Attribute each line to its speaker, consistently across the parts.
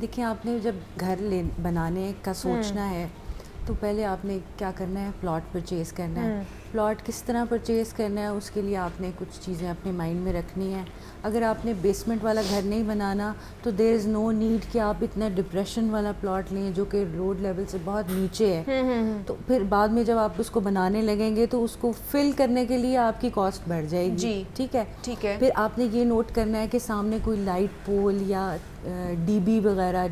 Speaker 1: دیکھیں آپ نے جب گھر بنانے کا سوچنا ہے تو پہلے آپ نے کیا کرنا ہے, پلاٹ پرچیز کرنا ہے. پلاٹ کس طرح پرچیز کرنا ہے اس کے لیے آپ نے کچھ چیزیں اپنے مائنڈ میں رکھنی ہیں. اگر آپ نے بیسمنٹ والا گھر نہیں بنانا تو دیر از نو نیڈ کہ آپ اتنا ڈپریشن والا پلاٹ لیں جو کہ روڈ لیول سے بہت نیچے ہے. تو پھر بعد میں جب آپ اس کو بنانے لگیں گے تو اس کو فل کرنے کے لیے آپ کی کاسٹ بڑھ جائے گی.
Speaker 2: جی
Speaker 1: ٹھیک ہے.
Speaker 2: ٹھیک ہے.
Speaker 1: پھر آپ نے یہ نوٹ کرنا ہے کہ سامنے کوئی لائٹ پول یا ڈی بی وغیرہ,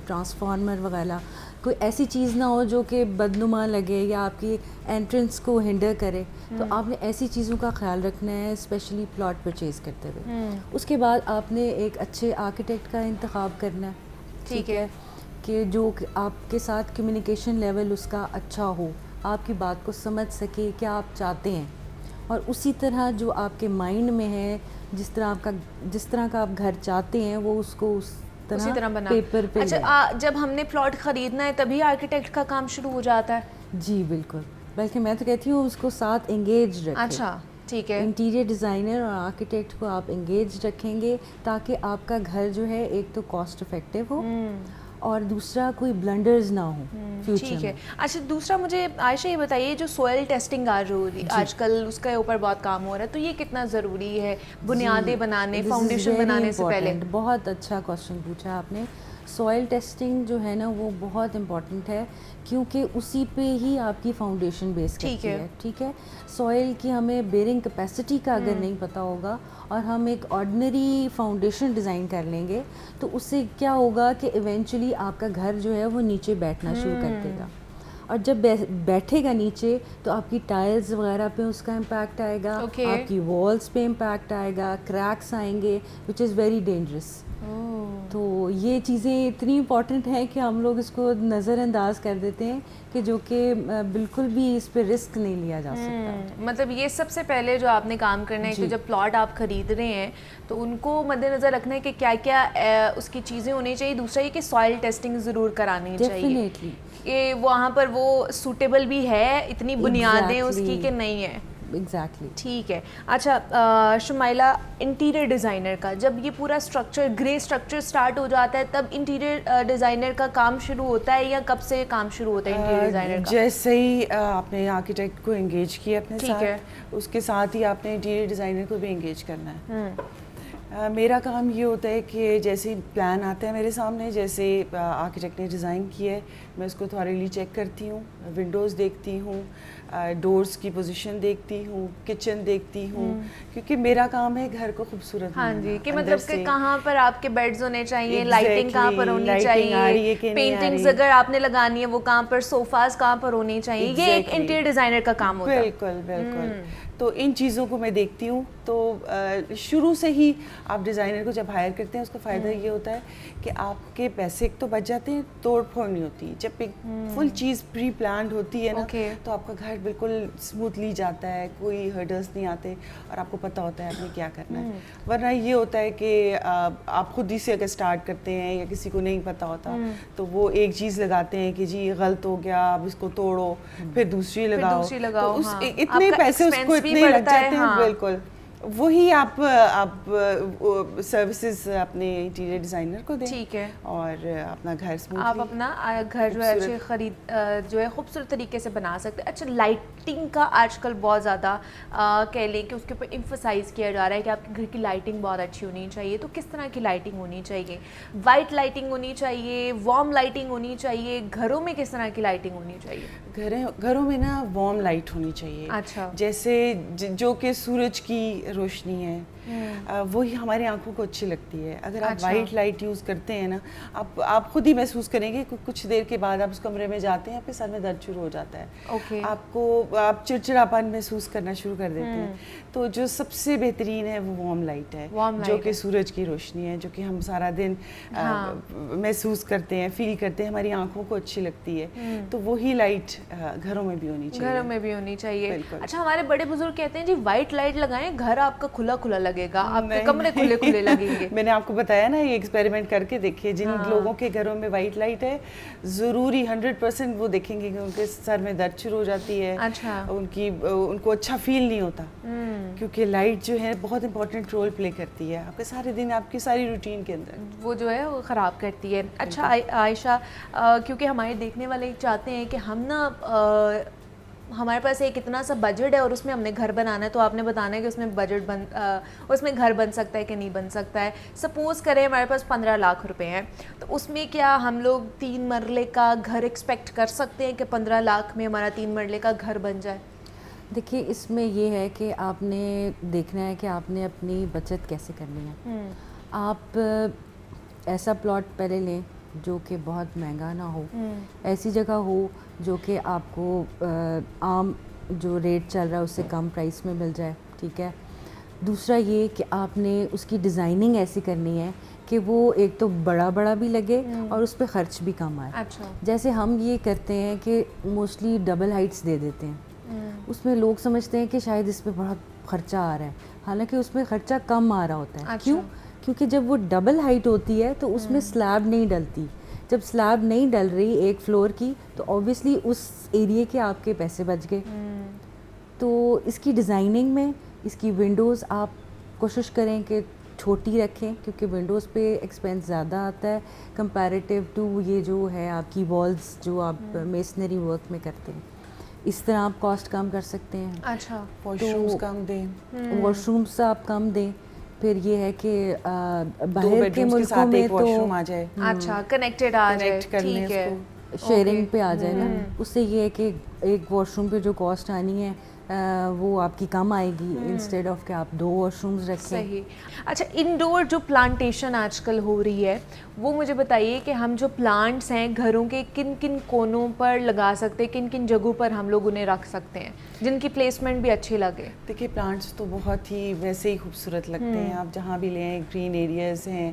Speaker 1: ٹرانسفارمر وغیرہ, کوئی ایسی چیز نہ ہو جو کہ بدنما لگے یا آپ کی انٹرنس کو ہنڈر کرے. تو آپ نے ایسی چیزوں کا خیال رکھنا ہے اسپیشلی پلاٹ پرچیز کرتے ہوئے. اس کے بعد آپ نے ایک اچھے آرکیٹیکٹ کا انتخاب کرنا ہے.
Speaker 2: ٹھیک ہے.
Speaker 1: کہ جو آپ کے ساتھ کمیونیکیشن لیول اس کا اچھا ہو, آپ کی بات کو سمجھ سکے کیا آپ چاہتے ہیں, اور اسی طرح جو آپ کے مائنڈ میں ہے جس طرح کا آپ گھر چاہتے ہیں وہ اس کو اسی طرح بنا پیپر پہ.
Speaker 2: اچھا, جب ہم نے پلاٹ خریدنا ہے تبھی آرکیٹیکٹ کا کام شروع ہو جاتا ہے؟
Speaker 1: جی بالکل, بلکہ میں تو کہتی ہوں اس کو ساتھ انگیج رکھیں.
Speaker 2: اچھا ٹھیک ہے.
Speaker 1: انٹیریئر ڈیزائنر اور آرکیٹیکٹ کو آپ انگیج رکھیں گے تاکہ آپ کا گھر جو ہے ایک تو کاسٹ افیکٹو ہو اور دوسرا کوئی بلنڈرز نہ ہو فیوچر میں.
Speaker 2: ٹھیک ہے. اچھا دوسرا مجھے عائشہ یہ بتائیے, جو سوئل ٹیسٹنگ آج کل اس کے اوپر بہت کام ہو رہا ہے, تو یہ کتنا ضروری ہے بنیادیں بنانے, فاؤنڈیشن بنانے سے پہلے؟
Speaker 1: بہت اچھا کوشچن پوچھا آپ نے. سوئل ٹیسٹنگ جو ہے نا وہ بہت امپورٹنٹ ہے کیونکہ اسی پہ ہی آپ کی فاؤنڈیشن بیس کرتی ہے. ٹھیک ہے. سوئل کی ہمیں بیئرنگ کیپیسٹی کا اگر نہیں پتہ ہوگا اور ہم ایک آرڈنری فاؤنڈیشن ڈیزائن کر لیں گے تو اس سے کیا ہوگا کہ ایونچولی آپ کا گھر جو ہے وہ نیچے بیٹھنا شروع کر دے گا, اور جب بیٹھے گا نیچے تو آپ کی ٹائلز وغیرہ پہ اس کا امپیکٹ آئے گا, آپ کی والز پہ امپیکٹ آئے گا, کریکس آئیں گے وچ از ویری ڈینجرس. تو یہ چیزیں اتنی امپورٹنٹ ہیں کہ ہم لوگ اس کو نظر انداز کر دیتے ہیں کہ جو کہ بالکل بھی اس پہ رسک نہیں لیا جا سکتا.
Speaker 2: مطلب یہ سب سے پہلے جو آپ نے کام کرنا ہے کہ جب پلاٹ آپ خرید رہے ہیں تو ان کو مد نظر رکھنا ہے کہ کیا کیا اس کی چیزیں ہونی چاہیے. دوسرا یہ کہ سوائل ٹیسٹنگ ضرور کرانی چاہیے کہ وہاں پر وہ سوٹیبل بھی ہے, اتنی بنیادیں اس کی کہ نہیں ہے.
Speaker 1: ایگزیکٹلی.
Speaker 2: ٹھیک ہے. اچھا شمائلہ, انٹیریئر ڈیزائنر کا جب یہ پورا اسٹرکچر گرے اسٹرکچر اسٹارٹ ہو جاتا ہے تب انٹیریئر ڈیزائنر کا کام شروع ہوتا ہے یا کب سے کام شروع ہوتا ہے انٹیریئر ڈیزائنر کا؟
Speaker 3: جیسے ہی آپ نے آرکیٹیکٹ کو انگیج کیا اپنے ساتھ, اس کے ساتھ ہی آپ نے انٹیریئر ڈیزائنر کو بھی انگیج کرنا ہے. میرا کام یہ ہوتا ہے کہ جیسے پلان آتا ہے میرے سامنے, جیسے آرکیٹیکٹ نے ڈیزائن کیا ہے میں اس کو تھوڑی چیک کرتی ہوں, ونڈوز دیکھتی ہوں, ڈورز کی پوزیشن دیکھتی ہوں, کچن دیکھتی ہوں, کیونکہ میرا کام ہے گھر کو خوبصورت.
Speaker 2: ہاں جی, کہ مطلب کہ کہاں پر آپ کے بیڈز ہونے چاہیے, لائٹنگ کہاں پر ہونی چاہیے, پینٹنگز اگر آپ نے لگانی ہے وہ کہاں پر, صوفاز کہاں پر ہونی چاہیے, یہ ایک انٹیریئر ڈیزائنر کا کام ہوتا ہے.
Speaker 3: بالکل بالکل. تو ان چیزوں کو میں دیکھتی ہوں. تو شروع سے ہی آپ ڈیزائنر کو جب ہائر کرتے ہیں اس کا فائدہ یہ ہوتا ہے کہ آپ کے پیسے ایک تو بچ جاتے ہیں, توڑ پھوڑ نہیں ہوتی. جب ایک فل چیز پری پلانڈ ہوتی ہے نا تو آپ کا گھر بالکل اسموتھلی جاتا ہے, کوئی ہرڈلس نہیں آتے اور آپ کو پتہ ہوتا ہے آپ نے کیا کرنا ہے. ورنہ یہ ہوتا ہے کہ آپ خود ہی سے اگر اسٹارٹ کرتے ہیں یا کسی کو نہیں پتہ ہوتا تو وہ ایک چیز لگاتے ہیں کہ جی غلط ہو گیا, اب اس کو توڑو, پھر دوسری لگاؤ, تو اتنے پیسے اس کو اتنے لگ جاتے ہیں. بالکل وہی آپ سروسز اپنے انٹیریئر ڈیزائنر کو دیں.
Speaker 2: ٹھیک ہے.
Speaker 3: اور اپنا گھر
Speaker 2: آپ اپنا گھر جو ہے اچھے خرید جو ہے خوبصورت طریقے سے بنا سکتے ہیں. اچھا لائٹنگ کا آج کل بہت زیادہ کہہ لیں کہ اس کے اوپر ایمفسائز کیا جا رہا ہے کہ آپ کے گھر کی لائٹنگ بہت اچھی ہونی چاہیے. تو کس طرح کی لائٹنگ ہونی چاہیے؟ وائٹ لائٹنگ ہونی چاہیے, وارم لائٹنگ ہونی چاہیے, گھروں میں کس طرح کی لائٹنگ ہونی چاہیے؟
Speaker 3: گھروں میں نا وارم لائٹ ہونی چاہیے.
Speaker 2: اچھا.
Speaker 3: جیسے جو کہ سورج کی روشنی ہے وہی ہماری آنکھوں کو اچھی لگتی ہے. اگر آپ وائٹ لائٹ یوز کرتے ہیں نا آپ خود ہی محسوس کریں گے کچھ دیر کے بعد آپ اس کمرے میں جاتے ہیں آپ کے سر میں درد شروع ہو جاتا ہے, آپ چڑچڑاپن محسوس کرنا شروع کر دیتے ہیں. تو جو سب سے بہترین ہے وہ وارم لائٹ ہے, جو کہ سورج کی روشنی ہے, جو کہ ہم سارا دن محسوس کرتے ہیں, فیل کرتے ہیں, ہماری آنکھوں کو اچھی لگتی ہے. تو وہی لائٹ گھروں میں بھی ہونی چاہیے.
Speaker 2: گھروں میں بھی ہونی چاہیے. اچھا ہمارے بڑے بزرگ کہتے ہیں جی وائٹ لائٹ لگائیں گھر آپ کا کھلا کھلا لگے لگے گا, آپ کے کمرے کھلے کھلے لگیں گے.
Speaker 3: میں نے آپ کو بتایا نا, یہ ایکسپیریمنٹ کر کے دیکھیے. جن لوگوں کے گھروں میں وائٹ لائٹ ہے, ضروری 100% وہ دیکھیں گے کہ ان کے سر میں درد شروع ہو جاتی ہے, ان کو اچھا فیل نہیں ہوتا, کیونکہ لائٹ جو ہے بہت امپورٹنٹ رول پلے کرتی ہے آپ کے سارے دن, آپ کی ساری روٹین کے اندر,
Speaker 2: وہ جو ہے وہ خراب کرتی ہے. اچھا عائشہ, کیونکہ ہمارے دیکھنے والے چاہتے ہیں کہ ہم نا ہمارے پاس ایک اتنا سا بجٹ ہے اور اس میں ہم نے گھر بنانا ہے, تو آپ نے بتانا ہے کہ اس میں گھر بن سکتا ہے کہ نہیں بن سکتا ہے. سپوز کریں ہمارے پاس 15 لاکھ روپے ہیں, تو اس میں کیا ہم لوگ 3 مرلے کا گھر ایکسپیکٹ کر سکتے ہیں کہ 15 لاکھ میں ہمارا 3 مرلے کا گھر بن جائے؟
Speaker 1: دیکھیے اس میں یہ ہے کہ آپ نے دیکھنا ہے کہ آپ نے اپنی بچت کیسے کرنی ہے. آپ ایسا پلاٹ پہلے لیں جو کہ بہت مہنگا نہ ہو, ایسی جگہ ہو جو کہ آپ کو عام جو ریٹ چل رہا ہے اس سے کم پرائس میں مل جائے, ٹھیک ہے. دوسرا یہ کہ آپ نے اس کی ڈیزائننگ ایسی کرنی ہے کہ وہ ایک تو بڑا بھی لگے اور اس پہ خرچ بھی کم آئے. جیسے ہم یہ کرتے ہیں کہ موسٹلی ڈبل ہائٹس دے دیتے ہیں, اس میں لوگ سمجھتے ہیں کہ شاید اس پہ بہت خرچہ آ رہا ہے, حالانکہ اس میں خرچہ کم آ رہا ہوتا ہے. کیوں؟ کیونکہ جب وہ ڈبل ہائٹ ہوتی ہے تو اس میں سلیب نہیں ڈلتی. جب سلیب نہیں ڈل رہی ایک فلور کی, تو اوبیسلی اس ایریے کے آپ کے پیسے بچ گئے. تو اس کی ڈیزائننگ میں اس کی ونڈوز آپ کوشش کریں کہ چھوٹی رکھیں, کیونکہ ونڈوز پہ ایکسپینس زیادہ آتا ہے کمپیریٹیو ٹو یہ جو ہے آپ کی والز جو آپ میسنری ورک میں کرتے ہیں. اس طرح آپ کاسٹ کم کر سکتے ہیں.
Speaker 2: اچھا,
Speaker 3: واش رومز کم دیں,
Speaker 1: واش رومس آپ کم دیں. پھر یہ ہے کہ باہر کے ملکوں میں تو
Speaker 3: آ جائے,
Speaker 2: اچھا کنیکٹڈ آ جائے, ٹھیک ہے,
Speaker 1: شیئرنگ پہ آ جائے نا. اس سے یہ ہے کہ ایک واش روم پہ جو کاسٹ آنی ہے وہ آپ کی کم آئے گی, انسٹیڈ آف کہ آپ 2 واش رومز رکھیں.
Speaker 2: صحیح. اچھا, انڈور جو پلانٹیشن آج کل ہو رہی ہے وہ مجھے بتائیے کہ ہم جو پلانٹس ہیں گھروں کے کن کن کونوں پر لگا سکتے ہیں, کن کن جگہوں پر ہم لوگ انہیں رکھ سکتے ہیں جن کی پلیسمنٹ بھی اچھی لگے؟
Speaker 3: دیکھیے پلانٹس تو بہت ہی ویسے ہی خوبصورت لگتے ہیں, آپ جہاں بھی لیں, گرین ایریاز ہیں.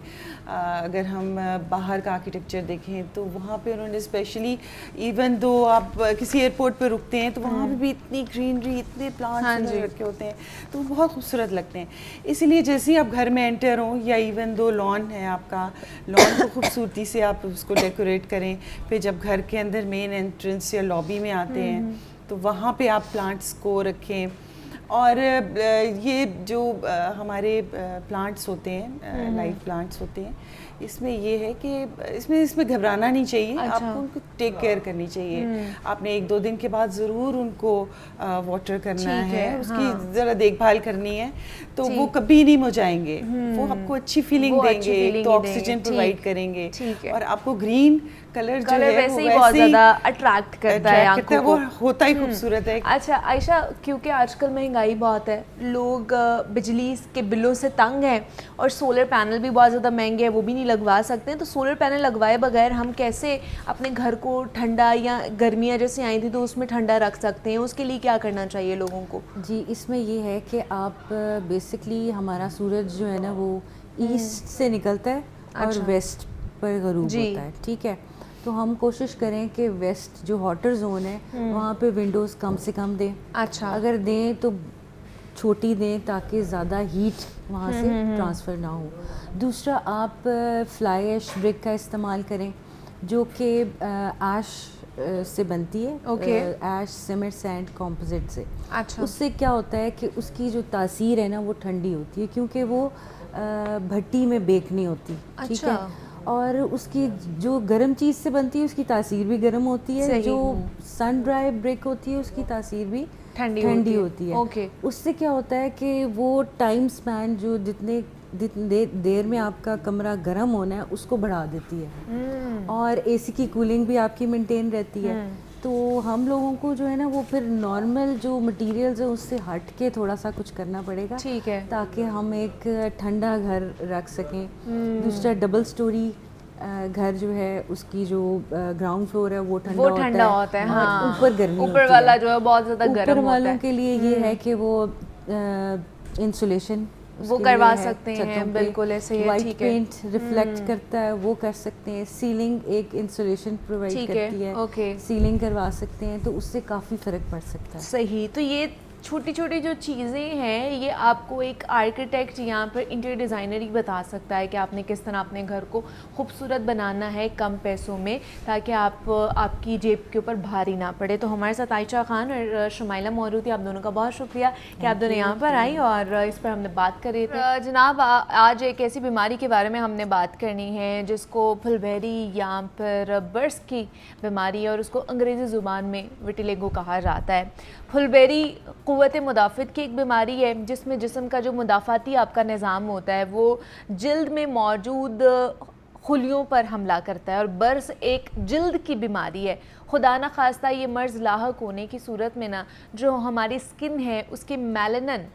Speaker 3: اگر ہم باہر کا آرکیٹیکچر دیکھیں تو وہاں پہ انہوں نے اسپیشلی ایون دو آپ کسی ایئرپورٹ پہ رکتے ہیں تو وہاں پہ بھی اتنی گرینری, اتنے پلانٹس رکھے ہوتے ہیں, تو وہ بہت خوبصورت لگتے ہیں. اسی لیے جیسے ہی آپ گھر میں انٹر ہوں, یا ایون دو لان ہے آپ کا, لان کو خوبصورتی سے آپ اس کو ڈیکوریٹ کریں. پھر جب گھر کے اندر مین انٹرنس یا لابی میں آتے ہیں تو وہاں پہ آپ پلانٹس کو رکھیں. اور یہ جو ہمارے پلانٹس ہوتے ہیں, لائف پلانٹس ہوتے ہیں, اس میں یہ ہے کہ اس میں گھبرانا نہیں چاہیے. آپ کو ان کو ٹیک کیئر کرنی چاہیے. آپ نے 1-2 دن کے بعد ضرور ان کو واٹر کرنا ہے, اس کی ذرا دیکھ بھال کرنی ہے, تو وہ کبھی نہیں مرجھائیں گے. وہ آپ کو اچھی فیلنگ دیں گے, تو آکسیجن پرووائڈ کریں گے, اور آپ کو گرین کلر جو ہے
Speaker 2: ویسے ہی بہت زیادہ اٹریکٹ کرتا ہے آنکھوں کو,
Speaker 3: وہ ہوتا ہی خوبصورت ہے.
Speaker 2: اچھا عائشہ, کیونکہ آج کل مہنگائی بہت ہے, لوگ بجلی کے بلوں سے تنگ ہیں, اور سولر پینل بھی بہت زیادہ مہنگے ہیں, وہ بھی نہیں لگوا سکتے ہیں. تو سولر پینل لگوائے بغیر ہم کیسے اپنے گھر کو ٹھنڈا, یا گرمیاں جیسے آئی تھی تو اس میں ٹھنڈا رکھ سکتے ہیں؟ اس کے لیے کیا کرنا چاہیے لوگوں کو؟
Speaker 1: جی, اس میں یہ ہے کہ آپ بیسکلی ہمارا سورج جو ہے نا وہ ایسٹ سے نکلتا ہے اور ویسٹ پر غروب ہوتا ہے, ٹھیک ہے. تو ہم کوشش کریں کہ ویسٹ جو ہاٹر زون ہے وہاں پہ ونڈوز کم سے کم دیں.
Speaker 2: اچھا,
Speaker 1: اگر دیں تو چھوٹی دیں تاکہ زیادہ ہیٹ وہاں سے ٹرانسفر نہ ہو. دوسرا, آپ فلائی ایش بریک کا استعمال کریں جو کہ ایش سے بنتی ہے, ایش سیمنٹ سینڈ کمپوزٹ سے. اس سے کیا ہوتا ہے کہ اس کی جو تاثیر ہے نا وہ ٹھنڈی ہوتی ہے, کیونکہ وہ بھٹی میں بیک نہیں ہوتی, ٹھیک ہے. اور اس کی جو گرم چیز سے بنتی ہے اس کی تاثیر بھی گرم ہوتی ہے, جو سن ڈرائی بریک ہوتی ہے اس کی تاثیر بھی ٹھنڈی ہوتی ہے. اس سے کیا ہوتا ہے کہ وہ ٹائم سپین جو جتنے دیر میں آپ کا کمرہ گرم ہونا ہے اس کو بڑھا دیتی ہے, اور اے سی کی کولنگ بھی آپ کی مینٹین رہتی ہے. تو ہم لوگوں کو جو ہے نا وہ پھر نارمل جو مٹیریلز ہیں اس سے ہٹ کے تھوڑا سا کچھ کرنا پڑے گا,
Speaker 2: ٹھیک ہے,
Speaker 1: تاکہ ہم ایک ٹھنڈا گھر رکھ سکیں. دوسرا, ڈبل سٹوری گھر جو ہے اس کی جو گراؤنڈ فلور ہے وہ ٹھنڈا ہوتا ہے, اور اوپر گرمی ہوتی ہے.
Speaker 2: اوپر والا جو ہے بہت زیادہ گرم ہوتا ہے.
Speaker 1: اوپر والوں کے لیے یہ ہے کہ وہ انسولیشن
Speaker 2: وہ کروا سکتے ہیں, بالکل ایسے ہی,
Speaker 1: وائٹ پینٹ ریفلیکٹ کرتا ہے وہ کر سکتے ہیں. سیلنگ ایک انسولیشن پرووائڈ کرتی ہے, سیلنگ کروا سکتے ہیں, تو اس سے کافی فرق پڑ سکتا ہے.
Speaker 2: صحیح. تو یہ چھوٹی چھوٹی جو چیزیں ہیں یہ آپ کو ایک آرکیٹیکٹ یہاں پر انٹیریئر ڈیزائنر ہی بتا سکتا ہے کہ آپ نے کس طرح اپنے گھر کو خوبصورت بنانا ہے کم پیسوں میں تاکہ آپ کی جیب کے اوپر بھاری نہ پڑے. تو ہمارے ساتھ عائشہ خان اور شمائلہ موجود تھی. آپ دونوں کا بہت شکریہ کہ آپ دونوں یہاں پر آئی اور اس پر ہم نے بات کری تھی. جناب آج ایک ایسی بیماری کے بارے میں ہم نے بات کرنی ہے جس کو پھلبھیری یا پھر برس کی بیماری ہے اور اس کو انگریزی زبان میں وٹیلیگو کہا جاتا ہے. پھلبھیری قوت مدافعت کی ایک بیماری ہے جس میں جسم کا جو مدافعتی آپ کا نظام ہوتا ہے وہ جلد میں موجود خلیوں پر حملہ کرتا ہے. اور برس ایک جلد کی بیماری ہے. خدا نہ خواستہ یہ مرض لاحق ہونے کی صورت میں نا جو ہماری سکن ہے اس کے میلنن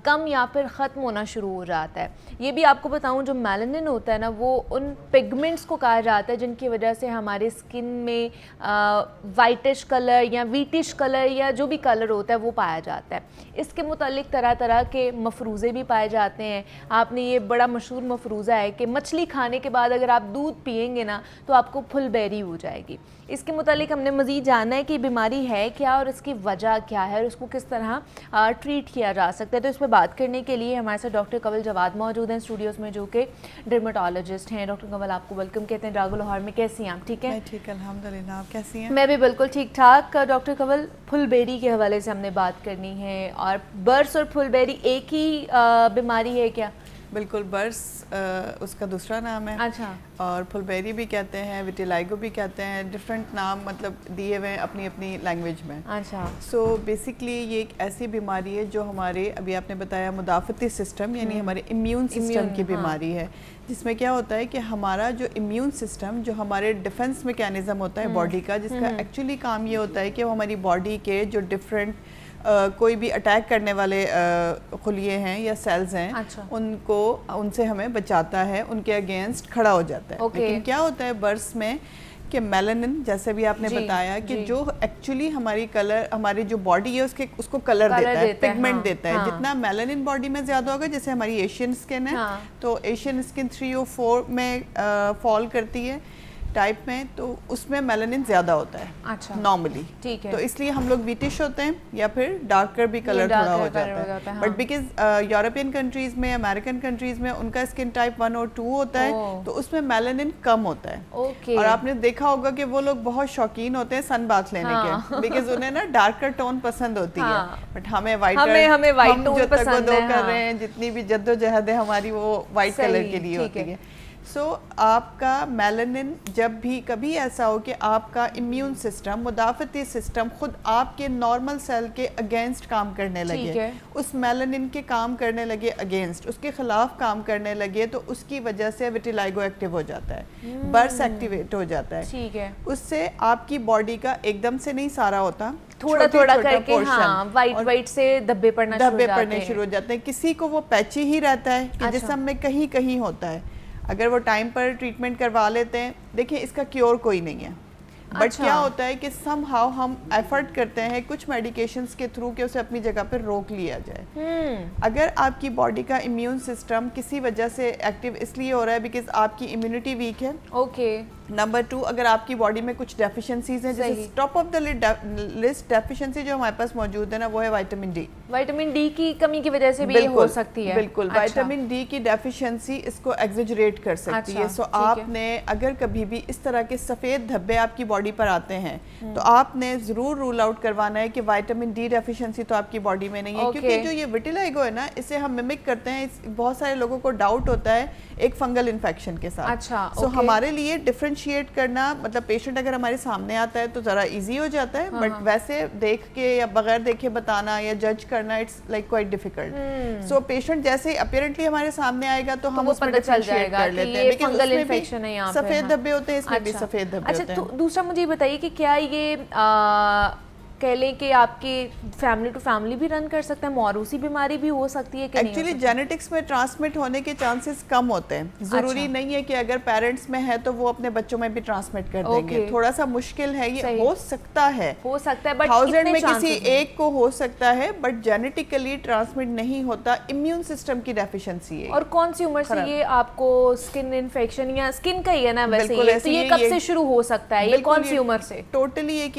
Speaker 2: کم یا پھر ختم ہونا شروع ہو جاتا ہے. یہ بھی آپ کو بتاؤں جو میلنن ہوتا ہے نا وہ ان پگمنٹس کو کہا جاتا ہے جن کی وجہ سے ہمارے سکن میں وائٹش کلر یا ویٹش کلر یا جو بھی کلر ہوتا ہے وہ پایا جاتا ہے. اس کے متعلق طرح طرح کے مفروضے بھی پائے جاتے ہیں. آپ نے یہ بڑا مشہور مفروضہ ہے کہ مچھلی کھانے کے بعد اگر آپ دودھ پئیں گے نا تو آپ کو پھلبھیری ہو جائے گی. اس کے متعلق ہم نے مزید جاننا ہے کہ بیماری ہے کیا اور اس کی وجہ کیا ہے اور اس کو کس طرح ٹریٹ کیا جا سکتا ہے. تو اس پہ بات کرنے کے لیے ہمارے ساتھ ڈاکٹر کنول جواد موجود ہیں اسٹوڈیوز میں جو کہ ڈرمیٹالوجسٹ ہیں. ڈاکٹر کنول آپ کو ویلکم کہتے ہیں ڈراگو لاہور میں. کیسی ہیں آپ؟ ٹھیک ہے؟
Speaker 4: ٹھیک ہے الحمدللہ. آپ کیسی ہیں؟
Speaker 2: میں بھی بالکل ٹھیک ٹھاک. ڈاکٹر کنول پھلبھیری کے حوالے سے ہم نے بات کرنی ہے اور برس اور پھلبھیری ایک ہی بیماری ہے کیا؟
Speaker 4: بالکل. برس اس کا دوسرا نام ہے.
Speaker 2: اچھا.
Speaker 4: اور پھلبھیری بھی کہتے ہیں, وٹیلائگو بھی کہتے ہیں. ڈفرینٹ نام مطلب دیے ہوئے ہیں اپنی اپنی لینگویج میں.
Speaker 2: اچھا.
Speaker 4: سو بیسکلی یہ ایک ایسی بیماری ہے جو ہمارے ابھی آپ نے بتایا مدافعتی سسٹم یعنی ہمارے امیون سسٹم کی بیماری ہے جس میں کیا ہوتا ہے کہ ہمارا جو امیون سسٹم جو ہمارے ڈیفنس میکینزم ہوتا ہے باڈی کا جس کا ایکچولی کام یہ ہوتا ہے کہ وہ ہماری باڈی کے جو ڈفرینٹ کوئی بھی اٹیک کرنے والے خلیے ہیں یا سیلز ہیں ان سے ہمیں بچاتا ہے, ان کے اگینسٹ کھڑا ہو جاتا ہے. لیکن کیا ہوتا ہے برس میں کہ میلنن جیسے بھی آپ نے بتایا کہ جو ایکچولی ہماری جو باڈی ہے اس کو کلر دیتا ہے, پگمنٹ دیتا ہے. جتنا میلنن باڈی میں زیادہ ہوگا, جیسے ہماری ایشین سکن ہے تو ایشین سکن 3 اور 4 میں فال کرتی ہے ٹائپ میں, تو اس میں میلنن زیادہ ہوتا ہے نارملی. تو اس لیے ہم لوگ ویٹش ہوتے ہیں یا پھر ڈارکر بھی کلر تھوڑا ہو جاتا ہے. بٹ بیکاز یورپین کنٹریز میں, امریکن کنٹریز میں ان کا اسکن ٹائپ 1 اور 2 ہوتا ہے تو اس میں میلنن کم ہوتا ہے. اور آپ نے دیکھا ہوگا کہ وہ لوگ بہت شوقین ہوتے ہیں سن باتھ لینے کے بیکاز انہیں نا ڈارکر ٹون پسند ہوتی ہے. بٹ ہمیں وائٹ جو تگودو کر رہے ہیں, جتنی بھی جد و جہد ہے ہماری وہ وائٹ کلر کے لیے ہوتی ہے. سو آپ کا میلنن جب بھی کبھی ایسا ہو کہ آپ کا امیون سسٹم مدافعتی سسٹم خود آپ کے نارمل سیل کے اگینسٹ کام کرنے لگے, اس میلنن کے کام کرنے لگے اگینسٹ, اس کے خلاف کام کرنے لگے, تو اس کی وجہ سے وٹیلائگو ایکٹیو ہو جاتا ہے, برس ایکٹیویٹ ہو جاتا ہے. اس سے آپ کی باڈی کا ایک دم سے نہیں سارا ہوتا,
Speaker 2: تھوڑا تھوڑا کر کے وائٹ سے دھبے پڑنے
Speaker 4: شروع ہو جاتے ہیں. کسی کو وہ پیچی ہی رہتا ہے کہ جسم میں کہیں کہیں ہوتا ہے, اگر وہ ٹائم پر ٹریٹمنٹ کروا لیتے ہیں. دیکھیں اس کا کیور کوئی نہیں ہے, بٹ کیا ہوتا ہے کہ سم ہاؤ ہم ایفرٹ کرتے ہیں کچھ میڈیکیشنز کے تھرو کہ اسے اپنی جگہ پر روک لیا جائے. اگر آپ کی باڈی کا امیون سسٹم کسی وجہ سے ایکٹیو اس لیے ہو رہا ہے بیکاز آپ کی امیونٹی ویک ہے. نمبر 2, اگر آپ کی باڈی میں کچھ ڈیفیشنسیز ہیں, جیسے top of the list deficiency جو ہمارے پاس موجود ہے نا وہ ہے وائٹامن ڈی.
Speaker 2: وائٹامن ڈی کی کمی کی وجہ سے بھی یہ ہو سکتی ہے.
Speaker 4: بالکل, وائٹامن ڈی کی ڈیفیشنسی اس کو ایگزیجریٹ کر سکتی ہے. سو آپ نے اگر کبھی بھی اس طرح کے سفید دھبے آپ کی باڈی پر آتے ہیں تو آپ نے ضرور رول آؤٹ کروانا ہے کہ وائٹامن ڈی ڈیفیشنسی تو آپ کی باڈی میں نہیں ہے, کیونکہ جو یہ وٹیلائگو ہے نا اسے ہم ممک کرتے ہیں. بہت سارے لوگوں کو ڈاؤٹ ہوتا ہے ایک فنگل انفیکشن کے ساتھ. سو ہمارے لیے ڈفرینشیٹ کرنا, مطلب پیشنٹ اگر ہمارے سامنے آتا ہے تو ذرا ایزی ہو جاتا ہے, بٹ ویسے دیکھ کے یا بغیر دیکھے بتانا یا جج کرنا it's like quite difficult. So patient جیسے اپیرنٹلی ہمارے سامنے آئے گا تو ہم اس میں ڈفرینشیٹ کر لیتے ہیں کہ فنگل انفیکشن ہے, یہاں سفید دھبے ہوتے ہیں, اس میں بھی سفید دھبے ہوتے ہیں.
Speaker 2: اچھا, دوسرا مجھے بتائیے کہ کیا یہ کہہ لیں کہ آپ کی فیملی ٹو فیملی بھی رن کر سکتا ہے, موروثی بیماری بھی ہو سکتی ہے کہ نہیں؟
Speaker 4: ایکچولی جینیٹکس میں ٹرانسمٹ ہونے کے چانسز کم ہوتے ہیں. ضروری نہیں ہے کہ اگر پیرنٹس میں ہے تو وہ اپنے بچوں میں بھی ٹرانسمٹ کر دیں گے. تھوڑا سا مشکل ہے, یہ ہو سکتا ہے
Speaker 2: بٹ
Speaker 4: 1000 میں کسی ایک کو ہو سکتا ہے, بٹ جینیٹیکلی ٹرانسمٹ نہیں ہوتا. امیون سسٹم کی ڈیفیشنسی ہے.
Speaker 2: اور کون سی عمر سے یہ آپ کو اسکن انفیکشن یا اسکن کا ہی ہے نا ویسے, تو یہ کب سے شروع ہو سکتا ہے, یہ کون سی عمر سے؟
Speaker 4: ٹوٹلی ایک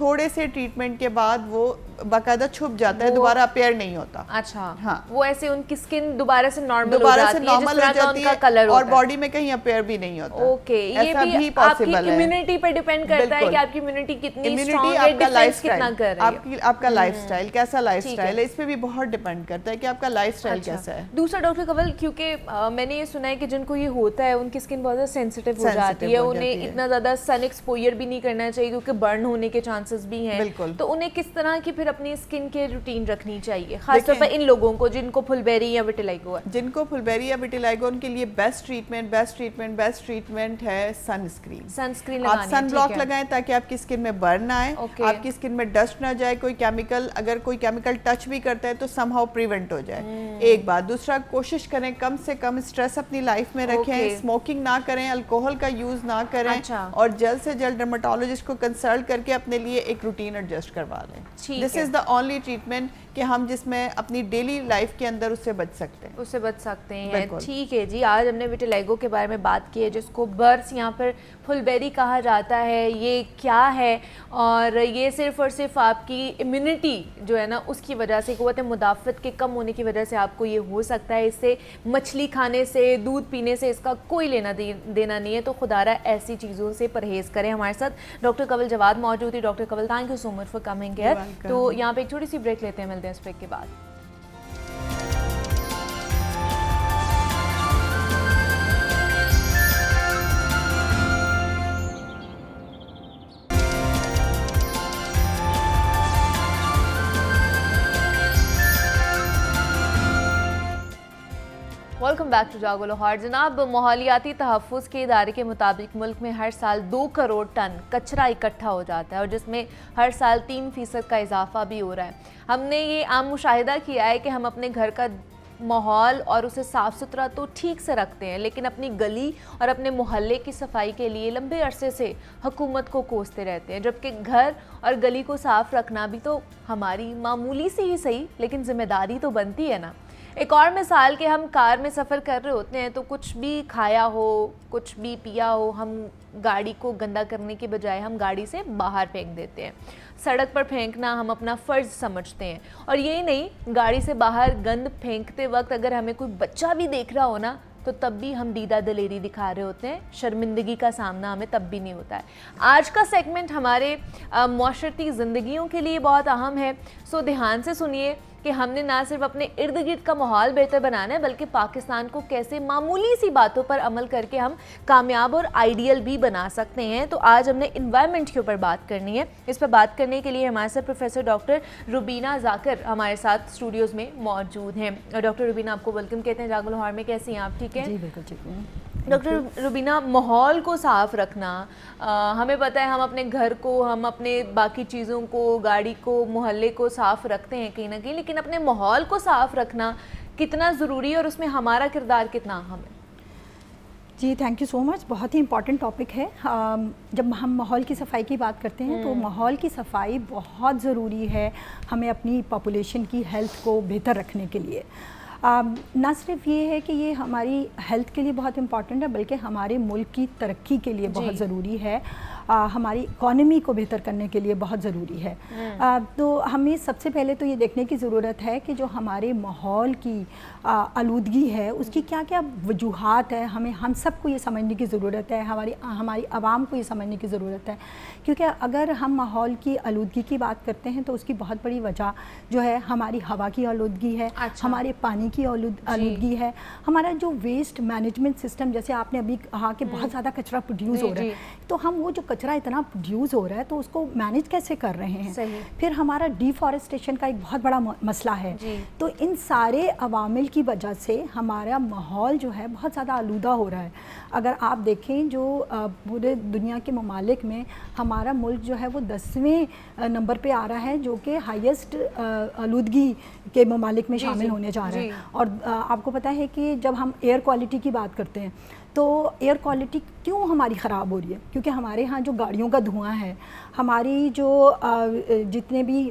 Speaker 4: تھوڑے سے ٹریٹمنٹ کے بعد وہ باقاعدہ چھپ جاتا ہے, دوبارہ اپیئر نہیں ہوتا.
Speaker 2: اچھا,
Speaker 4: ہاں,
Speaker 2: وہ ایسے ان کی سکن دوبارہ سے نارمل ہو جاتی ہے
Speaker 4: اور باڈی میں کہیں اپیئر بھی نہیں ہوتا.
Speaker 2: اوکے, یہ بھی آپ کی امیونٹی پہ ڈیپینڈ کرتا ہے کہ آپ کی امیونٹی کتنی اسٹرانگ ہے, ڈیفینس کتنا کر رہی ہے,
Speaker 4: آپ کا لائف سٹائل کیسا لائف سٹائل ہے, اس پہ بھی بہت ڈیپینڈ کرتا ہے کہ آپ کا لائف سٹائل کیسا ہے.
Speaker 2: دوسرا ڈاکٹر کنول, کیونکہ میں نے یہ سنا ہے کہ جن کو یہ ہوتا ہے ان کی اسکن بہت زیادہ سینسیٹیو ہو جاتی ہے, انہیں اتنا زیادہ سن ایکسپوئر بھی نہیں کرنا چاہیے کیونکہ برن ہونے کے چانسز بھی ہیں. تو انہیں کس طرح کی پھر اپنی اسکن کے روٹین رکھنی چاہیے, خاص طور پر ان لوگوں کو جن کو پھلبیری یا وٹیلائگو ہے؟
Speaker 4: جن کو پھلبیری یا وٹیلائگو, ان کے لیے بیسٹ ٹریٹمنٹ ہے سن اسکرین. آپ سن بلاک لگائیں تاکہ آپ کی اسکن میں برن نہ آئے, آپ کی اسکن میں ڈسٹ نہ جائے, کوئی کیمیکل اگر کوئی کیمیکل ٹچ بھی کرتا ہے تو سم ہاؤ پریونٹ ہو جائے. ایک بات. دوسرا, کوشش کریں کم سے کم اسٹریس اپنی لائف میں رکھیں, اسموکنگ نہ کریں, الکوہل کا یوز نہ کریں, اور جلد سے جلد ڈرماٹولوجسٹ کو کنسلٹ کر کے اپنے لیے ایک روٹین ایڈجسٹ کروا لیں. دس از دا اونلی ٹریٹمنٹ کہ ہم جس میں اپنی ڈیلی لائف کے اندر اس سے بچ سکتے ہیں.
Speaker 2: ٹھیک ہے جی, آج ہم نے وٹیلائگو کے بارے میں بات کی ہے جس کو برس یہاں پر پھلبیری کہا جاتا ہے. یہ کیا ہے, اور یہ صرف اور صرف آپ کی امیونٹی جو ہے نا اس کی وجہ سے, قوت مدافعت کے کم ہونے کی وجہ سے آپ کو یہ ہو سکتا ہے. اس سے مچھلی کھانے سے, دودھ پینے سے اس کا کوئی لینا دینا نہیں ہے, تو خدارہ ایسی چیزوں سے پرہیز کریں. ہمارے ساتھ ڈاکٹر کنول جواد موجود ہے. Doctor Kanwal, thank you so much for coming here. تو یہاں پہ ایک چھوٹی سی بریک لیتے ہیں, ملتے ہیں اس بریک کے بعد. Welcome back to Jago Lahore. جناب, ماحولیاتی تحفظ کے ادارے کے مطابق ملک میں ہر سال 2 کروڑ ٹن کچرا اکٹھا ہو جاتا ہے, اور جس میں ہر سال 3% کا اضافہ بھی ہو رہا ہے. ہم نے یہ عام مشاہدہ کیا ہے کہ ہم اپنے گھر کا ماحول اور اسے صاف ستھرا تو ٹھیک سے رکھتے ہیں, لیکن اپنی گلی اور اپنے محلے کی صفائی کے لیے لمبے عرصے سے حکومت کو کوستے رہتے ہیں, جبکہ گھر اور گلی کو صاف رکھنا بھی تو ہماری معمولی سی ہی صحیح لیکن ذمہ داری تو بنتی ہے نا. ایک اور مثال کہ ہم کار میں سفر کر رہے ہوتے ہیں تو کچھ بھی کھایا ہو, کچھ بھی پیا ہو, ہم گاڑی کو گندا کرنے کے بجائے ہم گاڑی سے باہر پھینک دیتے ہیں. سڑک پر پھینکنا ہم اپنا فرض سمجھتے ہیں. اور یہی نہیں, گاڑی سے باہر گند پھینکتے وقت اگر ہمیں کوئی بچہ بھی دیکھ رہا ہو نا تو تب بھی ہم دیدہ دلیری دکھا رہے ہوتے ہیں, شرمندگی کا سامنا ہمیں تب بھی نہیں ہوتا ہے. آج کا سیگمنٹ ہمارے معاشرتی زندگیوں کے لیے بہت اہم ہے, سو دھیان سے سنیے کہ ہم نے نہ صرف اپنے ارد گرد کا ماحول بہتر بنانا ہے بلکہ پاکستان کو کیسے معمولی سی باتوں پر عمل کر کے ہم کامیاب اور آئیڈیل بھی بنا سکتے ہیں. تو آج ہم نے انوائرمنٹ کے اوپر بات کرنی ہے. اس پر بات کرنے کے لیے ہمارے ساتھ پروفیسر ڈاکٹر روبینہ ذاکر ہمارے ساتھ اسٹوڈیوز میں موجود ہیں. ڈاکٹر روبینہ, آپ کو ویلکم کہتے ہیں جاگو لاہور میں. کیسی ہیں آپ, ٹھیک ہیں؟
Speaker 1: جی بالکل ٹھیک ہوں.
Speaker 2: ڈاکٹر روبینہ, ماحول کو صاف رکھنا, ہمیں پتہ ہے ہم اپنے گھر کو, ہم اپنے باقی چیزوں کو, گاڑی کو, محلے کو صاف رکھتے ہیں کہیں نہ کہیں, لیکن اپنے ماحول کو صاف رکھنا کتنا ضروری ہے اور اس میں ہمارا کردار کتنا اہم ہے؟
Speaker 5: جی تھینک یو سو مچ. بہت ہی امپورٹنٹ ٹاپک ہے. جب ہم ماحول کی صفائی کی بات کرتے ہیں تو ماحول کی صفائی بہت ضروری ہے ہمیں اپنی پاپولیشن کی ہیلتھ کو بہتر رکھنے کے لیے. نہ صرف یہ ہے کہ یہ ہماری ہیلتھ کے لیے بہت امپورٹنٹ ہے بلکہ ہمارے ملک کی ترقی کے لیے بہت ضروری ہے, ہماری اکانومی کو بہتر کرنے کے لیے بہت ضروری ہے. تو ہمیں سب سے پہلے تو یہ دیکھنے کی ضرورت ہے کہ جو ہمارے ماحول کی آلودگی ہے اس کی کیا کیا وجوہات ہے. ہم سب کو یہ سمجھنے کی ضرورت ہے, ہماری عوام کو یہ سمجھنے کی ضرورت ہے, کیونکہ اگر ہم ماحول کی آلودگی کی بات کرتے ہیں تو اس کی بہت بڑی وجہ جو ہے ہماری ہوا کی آلودگی ہے, ہمارے پانی کی آلودگی ہے, ہمارا جو ویسٹ مینجمنٹ سسٹم, جیسے آپ نے ابھی کہا کہ بہت زیادہ کچرا پروڈیوس ہو رہا ہے, تو ہم وہ جو کچرا اتنا پروڈیوس ہو رہا ہے تو اس کو مینیج کیسے کر رہے ہیں. پھر ہمارا ڈیفارسٹیشن کا ایک بہت بڑا مسئلہ ہے. تو ان سارے عوامل کی وجہ سے ہمارا ماحول جو ہے بہت زیادہ آلودہ ہو رہا ہے. اگر آپ دیکھیں جو پورے دنیا کے ممالک میں ہمارا ملک جو ہے وہ 10ویں نمبر پہ آ رہا ہے جو کہ ہائیسٹ آلودگی کے ممالک میں شامل ہونے جا رہا ہے. اور آپ کو پتہ ہے کہ جب ہم ایئر کوالٹی کی بات کرتے ہیں تو ایئر کوالٹی کیوں ہماری خراب ہو رہی ہے؟ کیونکہ ہمارے ہاں جو گاڑیوں کا دھواں ہے, ہماری جو جتنے بھی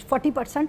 Speaker 5: 40%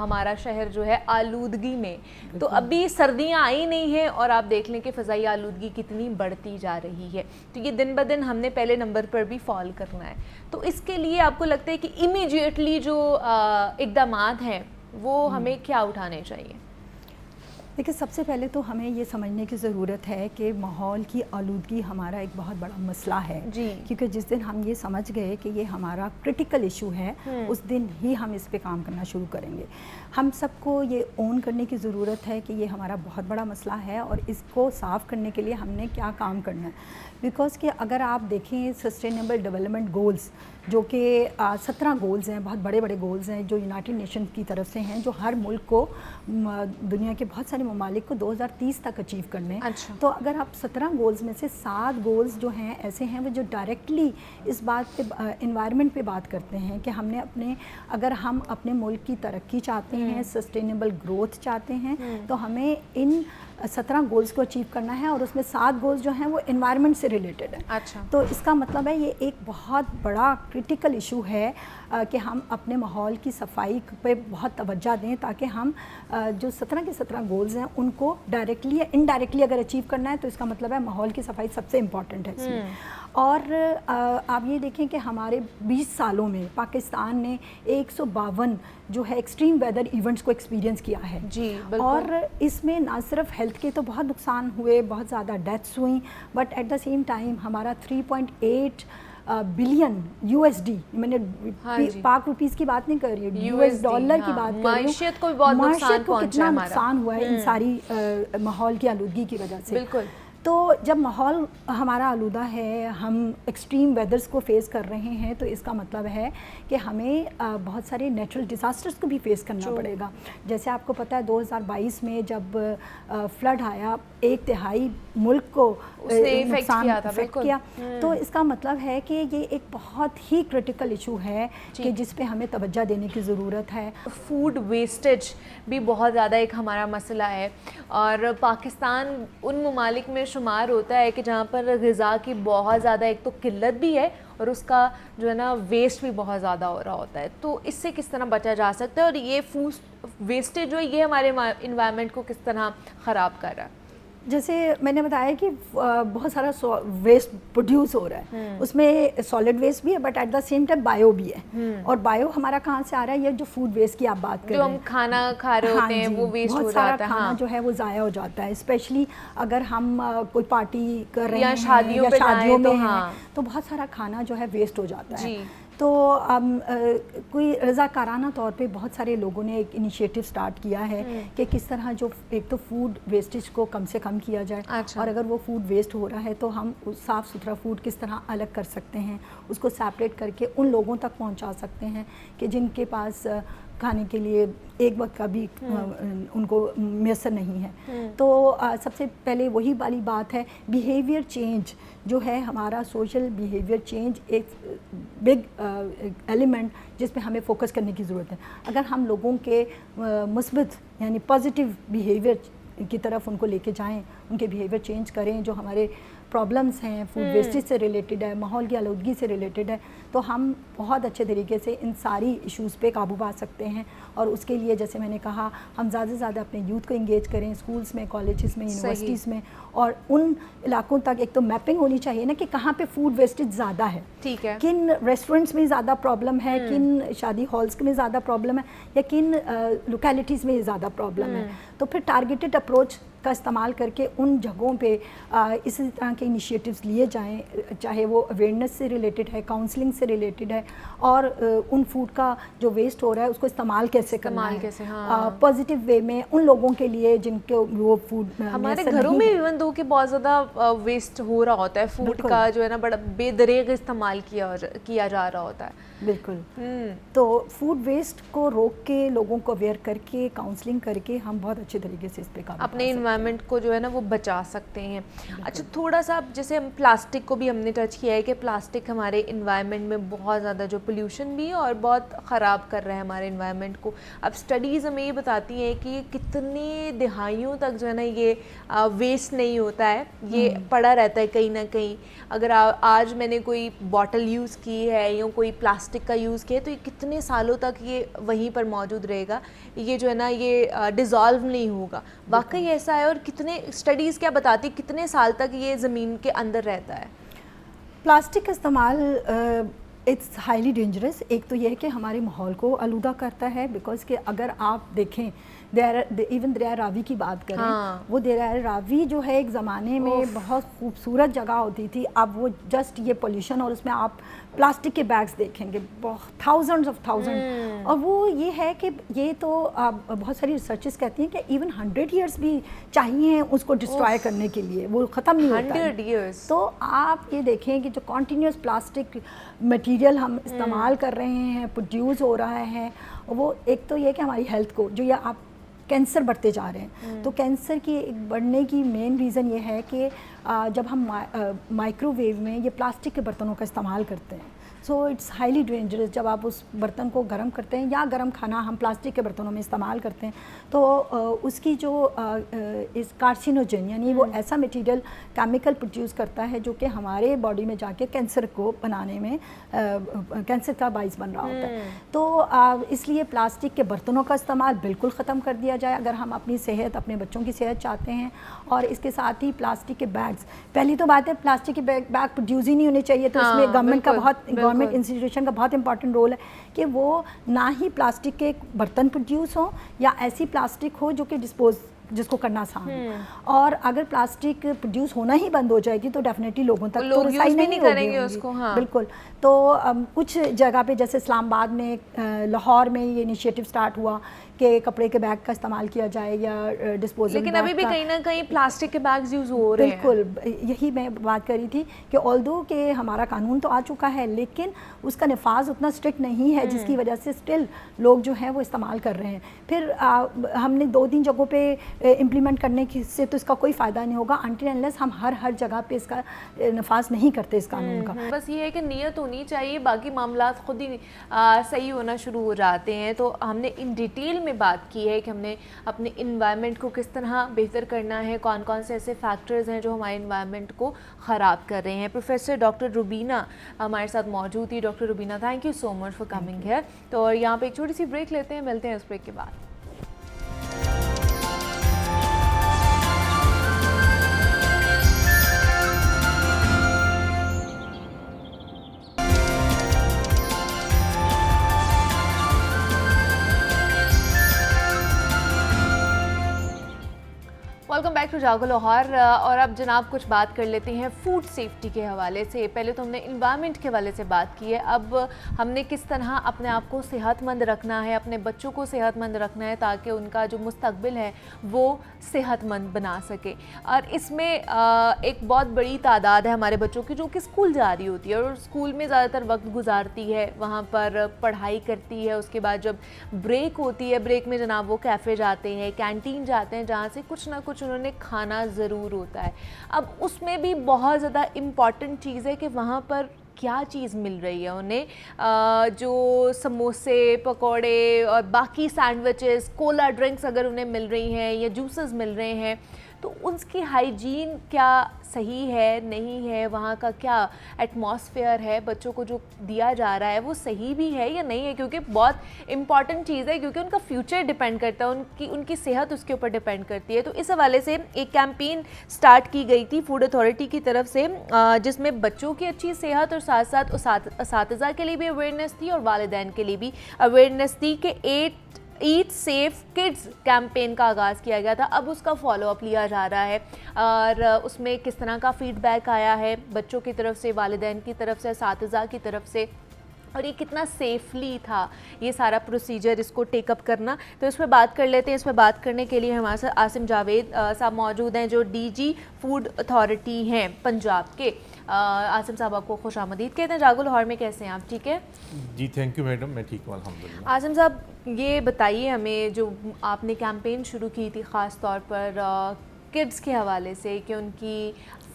Speaker 2: ہمارا شہر جو ہے آلودگی میں. تو ابھی سردیاں آئی نہیں ہیں اور آپ دیکھ لیں کہ فضائی آلودگی کتنی بڑھتی جا رہی ہے. تو یہ دن بدن ہم نے پہلے نمبر پر بھی فال کرنا ہے. تو اس کے لیے آپ کو لگتا ہے کہ امیڈیٹلی جو اقدامات ہیں وہ ہمیں کیا اٹھانے چاہیے؟
Speaker 5: دیکھیں سب سے پہلے تو ہمیں یہ سمجھنے کی ضرورت ہے کہ ماحول کی آلودگی ہمارا ایک بہت بڑا مسئلہ ہے. کیونکہ جس دن ہم یہ سمجھ گئے کہ یہ ہمارا کرٹیکل ایشو ہے اس دن ہی ہم اس پہ کام کرنا شروع کریں گے. ہم سب کو یہ اون کرنے کی ضرورت ہے کہ یہ ہمارا بہت بڑا مسئلہ ہے اور اس کو صاف کرنے کے لیے ہم نے کیا کام کرنا ہے. بیکاز کہ اگر آپ دیکھیں سسٹینیبل ڈیولپمنٹ گولز جو کہ 17 گولز ہیں, بہت بڑے بڑے گولز ہیں جو یونائٹڈ نیشن کی طرف سے ہیں, جو ہر ملک کو, دنیا کے بہت سارے ممالک کو 2030 تک اچیو کرنے. تو اگر آپ 17 گولز میں سے 7 گولز جو ہیں ایسے ہیں وہ جو ڈائریکٹلی اس بات پہ انوائرمنٹ پہ بات کرتے ہیں کہ ہم نے اگر ہم اپنے ملک کی ترقی چاہتے ہیں, سسٹینیبل گروتھ چاہتے ہیں, تو ہمیں ان 17 گولز کو اچیو کرنا ہے اور اس میں 7 گولز جو ہیں وہ انوائرمنٹ سے ریلیٹڈ ہیں. تو اس کا مطلب ہے یہ ایک بہت بڑا کرٹیکل ایشو ہے کہ ہم اپنے ماحول کی صفائی پہ بہت توجہ دیں تاکہ ہم جو 17 کے 17 گولز ہیں ان کو ڈائریکٹلی یا انڈائریکٹلی اگر اچیو کرنا ہے تو اس کا مطلب ہے ماحول کی صفائی سب سے امپورٹنٹ ہے اس میں. اور آپ یہ دیکھیں کہ ہمارے 20 سالوں میں پاکستان نے 152 جو ہے ایکسٹریم ویدر ایونٹس کو ایکسپیرینس کیا ہے. اور اس میں نہ صرف ہیلتھ کے تو بہت نقصان ہوئے, بہت زیادہ ڈیتھس ہوئیں, but at the same time ہمارا 3.8 بلین USD, میں نے پاک روپیز کی بات نہیں کر رہی ہوں, US ڈالر کی بات کر رہی ہوں.
Speaker 2: معیشت کو بہت نقصان پہنچا ہے,
Speaker 5: کتنا نقصان ہوا ہے ان ساری ماحول کی آلودگی کی وجہ سے. بالکل. تو جب ماحول ہمارا آلودہ ہے, ہم ایکسٹریم ویدرز کو فیس کر رہے ہیں, تو اس کا مطلب ہے کہ ہمیں بہت سارے نیچرل ڈیزاسٹرز کو بھی فیس کرنا پڑے گا. جیسے آپ کو پتہ ہے 2022 میں جب فلڈ آیا, 1/3 ملک کو نقصان افیکٹ کیا. تو اس کا مطلب ہے کہ یہ ایک بہت ہی کرٹیکل ایشو ہے کہ جس پہ ہمیں توجہ دینے کی ضرورت ہے.
Speaker 2: فوڈ ویسٹیج بھی بہت زیادہ ایک ہمارا مسئلہ ہے, اور پاکستان ان ممالک میں شمار ہوتا ہے کہ جہاں پر غذا کی بہت زیادہ ایک تو قلت بھی ہے اور اس کا جو ہے نا ویسٹ بھی بہت زیادہ ہو رہا ہوتا ہے. تو اس سے کس طرح بچا جا سکتا ہے, اور یہ فوڈ ویسٹیج جو ہے یہ ہمارے انوائرمنٹ کو کس طرح خراب کر رہا ہے؟
Speaker 5: جیسے میں نے بتایا کہ بہت سارا ویسٹ پروڈیوس ہو رہا ہے, اس میں سالڈ ویسٹ بھی ہے but at the same time bio بھی ہے. اور بایو ہمارا کہاں سے آ رہا ہے؟ یہ جو فوڈ ویسٹ کی آپ بات کر رہے ہیں,
Speaker 2: جو ہم کھانا کھا رہے ہوتے ہیں وہ ویسٹ ہو جاتا ہے.
Speaker 5: بہت سارا کھانا جو ہے وہ ضائع ہو جاتا ہے, اسپیشلی اگر ہم کوئی پارٹی کر رہے ہیں یا شادیوں میں ہیں تو بہت سارا کھانا جو ہے ویسٹ ہو جاتا ہے. تو کوئی رضاکارانہ طور پہ بہت سارے لوگوں نے ایک انیشیٹو سٹارٹ کیا ہے کہ کس طرح جو ایک تو فوڈ ویسٹیج کو کم سے کم کیا جائے, اور اگر وہ فوڈ ویسٹ ہو رہا ہے تو ہم صاف ستھرا فوڈ کس طرح الگ کر سکتے ہیں, اس کو سیپریٹ کر کے ان لوگوں تک پہنچا سکتے ہیں کہ جن کے پاس کھانے کے لیے ایک وقت کا بھی ان کو میسر نہیں ہے. تو سب سے پہلے وہی والی بات ہے, بیہیویئر چینج جو ہے ہمارا, سوشل بیہیویئر چینج ایک بگ ایلیمنٹ جس پہ ہمیں فوکس کرنے کی ضرورت ہے. اگر ہم لوگوں کے مثبت یعنی پازیٹیو بیہیویئر کی طرف ان کو لے کے جائیں, ان کے بیہیویئر چینج کریں, جو ہمارے پرابلمس ہیں فوڈ ویسٹیج سے ریلیٹڈ ہے, ماحول کی آلودگی سے ریلیٹڈ ہے, تو ہم بہت اچھے طریقے سے ان ساری ایشوز پہ قابو پا سکتے ہیں. اور اس کے لیے جیسے میں نے کہا, ہم زیادہ سے زیادہ اپنے یوتھ کو انگیج کریں اسکولس میں, کالجز میں, یونیورسٹیز میں, اور ان علاقوں تک ایک تو میپنگ ہونی چاہیے نا کہ کہاں پہ فوڈ ویسٹیج زیادہ ہے, کن ریسٹورنٹس میں زیادہ پرابلم ہے, کن شادی ہالس میں زیادہ پرابلم ہے, یا کن لوکیلٹیز میں زیادہ پرابلم ہے. تو پھر ٹارگیٹڈ اپروچ کا استعمال کر کے ان جگہوں پہ اسی طرح کے انیشیٹوز لیے جائیں, چاہے وہ اویئرنیس سے ریلیٹڈ ہے, کاؤنسلنگ سے ریلیٹڈ ہے, اور ان فوڈ کا جو ویسٹ ہو رہا ہے اس کو استعمال کیسے کرنا ہے پازیٹیو وے میں ان لوگوں کے لیے جن کو وہ فوڈ. ہمارے
Speaker 2: گھروں میں ایون دو کہ بہت زیادہ ویسٹ ہو رہا ہوتا ہے فوڈ کا, جو ہے نا بڑا بے دریغ استعمال کیا جا رہا ہوتا ہے.
Speaker 5: بالکل. تو فوڈ ویسٹ کو روک کے, لوگوں کو اویئر کر کے, کاؤنسلنگ کر کے ہم بہت اچھے طریقے سے اس پہ
Speaker 2: اپنے انوائرمنٹ کو جو ہے نا وہ بچا سکتے ہیں. اچھا تھوڑا سا جیسے ہم پلاسٹک کو بھی ہم نے ٹچ کیا ہے کہ پلاسٹک ہمارے انوائرمنٹ میں بہت زیادہ جو پولیوشن بھی ہے اور بہت خراب کر رہا ہے ہمارے انوائرمنٹ کو. اب اسٹڈیز ہمیں یہ بتاتی ہیں کہ کتنی دہائیوں تک جو ہے نا یہ ویسٹ نہیں ہوتا ہے, یہ پڑا رہتا ہے کہیں نہ کہیں. اگر آج میں نے کوئی باٹل یوز کی ہے یا کوئی پلاسٹک کا یوز کیا ہے تو یہ کتنے سالوں تک یہ وہیں پر موجود رہے گا, یہ جو ہے نا یہ ڈیزالو نہیں ہوگا. واقعی ایسا ہے, اور کتنے اسٹڈیز کیا بتاتی کتنے سال تک یہ زمین کے اندر رہتا ہے؟
Speaker 5: پلاسٹک کا استعمال اٹس ہائیلی ڈینجرس. ایک تو یہ ہے کہ ہمارے ماحول کو آلودہ کرتا ہے, بیکاز کہ اگر آپ دیکھیں ایون دریا راوی کی بات کریں, وہ دریا راوی جو ہے ایک زمانے میں بہت خوبصورت جگہ ہوتی تھی, اب وہ جسٹ یہ پولیوشن, اور اس میں آپ پلاسٹک کے بیگز دیکھیں گے تھاؤزنڈز آف تھاؤزنڈ. اور وہ یہ ہے کہ یہ تو بہت ساری ریسرچز کہتی ہیں کہ ایون 100 ایئرس بھی چاہیے اس کو ڈسٹرائے کرنے کے لیے, وہ ختم نہیں ہوتا ہے.
Speaker 2: 100 ایئرس.
Speaker 5: تو آپ یہ دیکھیں کہ جو کنٹینیوس پلاسٹک مٹیریل ہم استعمال کر رہے ہیں, پروڈیوس ہو رہا ہے, وہ ایک تو یہ کہ ہماری ہیلتھ کو جو یہ آپ کینسر بڑھتے جا رہے ہیں, تو کینسر کی بڑھنے کی مین ریزن یہ ہے کہ جب ہم مائکرو ویو میں یہ پلاسٹک کے برتنوں کا استعمال کرتے ہیں, سو اٹس ہائیلی ڈینجرس. جب آپ اس برتن کو گرم کرتے ہیں یا گرم کھانا ہم پلاسٹک کے برتنوں میں استعمال کرتے ہیں, تو اس کی جو اس کارسینوجن یعنی وہ ایسا مٹیریل کیمیکل پروڈیوس کرتا ہے جو کہ ہمارے باڈی میں جا کے کینسر کو بنانے میں کینسر کا باعث بن رہا ہوتا ہے. تو اس لیے پلاسٹک کے برتنوں کا استعمال بالکل ختم کر دیا جائے اگر ہم اپنی صحت, اپنے بچوں کی صحت چاہتے ہیں. اور اس کے ساتھ ہی پلاسٹک کے بیگز, پہلی تو بات ہے پلاسٹک کے بیگ پروڈیوس ہی نہیں ہونے چاہیے, تو اس میں گورنمنٹ کا گورنمنٹ انسٹیٹیوشن کا بہت امپورٹنٹ رول ہے کہ وہ نہ ہی پلاسٹک کے برتن پروڈیوس ہوں یا ایسی پلاسٹک ہو جو کہ جس کو کرنا آسان ہو. اور اگر پلاسٹک پروڈیوس ہونا ہی بند ہو جائے گی تو ڈیفینیٹلی لوگوں تک تو رسائی نہیں کریں گے اس کو. بالکل. تو کچھ جگہ پہ جیسے اسلام آباد میں, لاہور میں یہ انیشیٹو اسٹارٹ ہوا کہ کپڑے کے بیگ کا استعمال کیا جائے یا ڈسپوزل,
Speaker 2: لیکن ابھی بھی کہیں نہ کہیں پلاسٹک کے بیگز یوز ہو رہے ہیں.
Speaker 5: بالکل, یہی میں بات کر رہی تھی کہ آلدو کہ ہمارا قانون تو آ چکا ہے لیکن اس کا نفاذ اتنا اسٹرکٹ نہیں ہے, جس کی وجہ سے اسٹل لوگ جو ہیں وہ استعمال کر رہے ہیں. پھر ہم نے 2-3 جگہوں پہ امپلیمنٹ کرنے سے تو اس کا کوئی فائدہ نہیں ہوگا انٹل انلیس ہم ہر جگہ پہ اس کا نفاذ نہیں کرتے اس قانون کا.
Speaker 2: بس یہ ہے کہ نیت ہونی چاہیے, باقی معاملات خود ہی صحیح ہونا شروع ہو جاتے ہیں. تو ہم نے ان ڈیٹیل میں بات کی ہے کہ ہم نے اپنے انوائرمنٹ کو کس طرح بہتر کرنا ہے, کون کون سے ایسے فیکٹرز ہیں جو ہمارے انوائرمنٹ کو خراب کر رہے ہیں. پروفیسر ڈاکٹر روبینہ ہمارے ساتھ موجود تھی. Doctor Rubina, thank you so much for coming here. تو یہاں پہ ایک چھوٹی سی بریک لیتے ہیں, ملتے ہیں اس بریک کے بعد. Welcome back to Jago Lahore. اور اب جناب کچھ بات کر لیتے ہیں فوڈ سیفٹی کے حوالے سے. پہلے تو ہم نے انوائرمنٹ کے حوالے سے بات کی ہے, اب ہم نے کس طرح اپنے آپ کو صحت مند رکھنا ہے, اپنے بچوں کو صحت مند رکھنا ہے تاکہ ان کا جو مستقبل ہے وہ صحت مند بنا سکے. اور اس میں ایک بہت بڑی تعداد ہے ہمارے بچوں کی جو کہ اسکول جا رہی ہوتی ہے اور اسکول میں زیادہ تر وقت گزارتی ہے, وہاں پر پڑھائی کرتی ہے. اس کے بعد جب بریک ہوتی ہے, بریک میں جناب وہ کیفے جاتے ہیں, کینٹین جاتے ہیں, جہاں سے کچھ نہ کچھ انہوں نے کھانا ضرور ہوتا ہے. اب اس میں بھی بہت زیادہ امپورٹنٹ چیز ہے کہ وہاں پر کیا چیز مل رہی ہے انہیں, جو سموسے, پکوڑے اور باقی سینڈوچز, کولا ڈرنکس اگر انہیں مل رہی ہیں یا جوسز مل رہے ہیں تو ان کی ہائیجین کیا صحیح ہے نہیں ہے, وہاں کا کیا ایٹماسفیئر ہے, بچوں کو جو دیا جا رہا ہے وہ صحیح بھی ہے یا نہیں ہے, کیونکہ بہت امپورٹنٹ چیز ہے, کیونکہ ان کا فیوچر ڈیپینڈ کرتا ہے, ان کی صحت اس کے اوپر ڈیپینڈ کرتی ہے. تو اس حوالے سے ایک کیمپین سٹارٹ کی گئی تھی فوڈ اتھارٹی کی طرف سے, جس میں بچوں کی اچھی صحت اور ساتھ ساتھ اساتذہ کے لیے بھی اویئرنیس تھی اور والدین کے لیے بھی اویئرنیس تھی کہ ایٹ سیف کڈز کیمپین کا آغاز کیا گیا تھا. اب اس کا فالو اپ لیا جا رہا ہے اور اس میں کس طرح کا فیڈ بیک آیا ہے بچوں کی طرف سے, والدین کی طرف سے, اساتذہ کی طرف سے, اور یہ کتنا سیفلی تھا یہ سارا پروسیجر اس کو ٹیک اپ کرنا. تو اس پہ بات کر لیتے ہیں. اس پہ بات کرنے کے لیے ہمارے ساتھ عاصم جاوید صاحب موجود ہیں جو ڈی جی فوڈ اتھارٹی ہیں پنجاب کے. عاصم صاحب آپ کو خوش آمدید کہتے ہیں. جاگو لاہور میں کیسے ہیں آپ, ٹھیک ہے؟
Speaker 6: جی تھینک یو میڈم, میں ٹھیک ہوں الحمدللہ.
Speaker 2: عاصم صاحب یہ بتائیے ہمیں, جو آپ نے کیمپین شروع کی تھی خاص طور پر کڈس کے حوالے سے کہ ان کی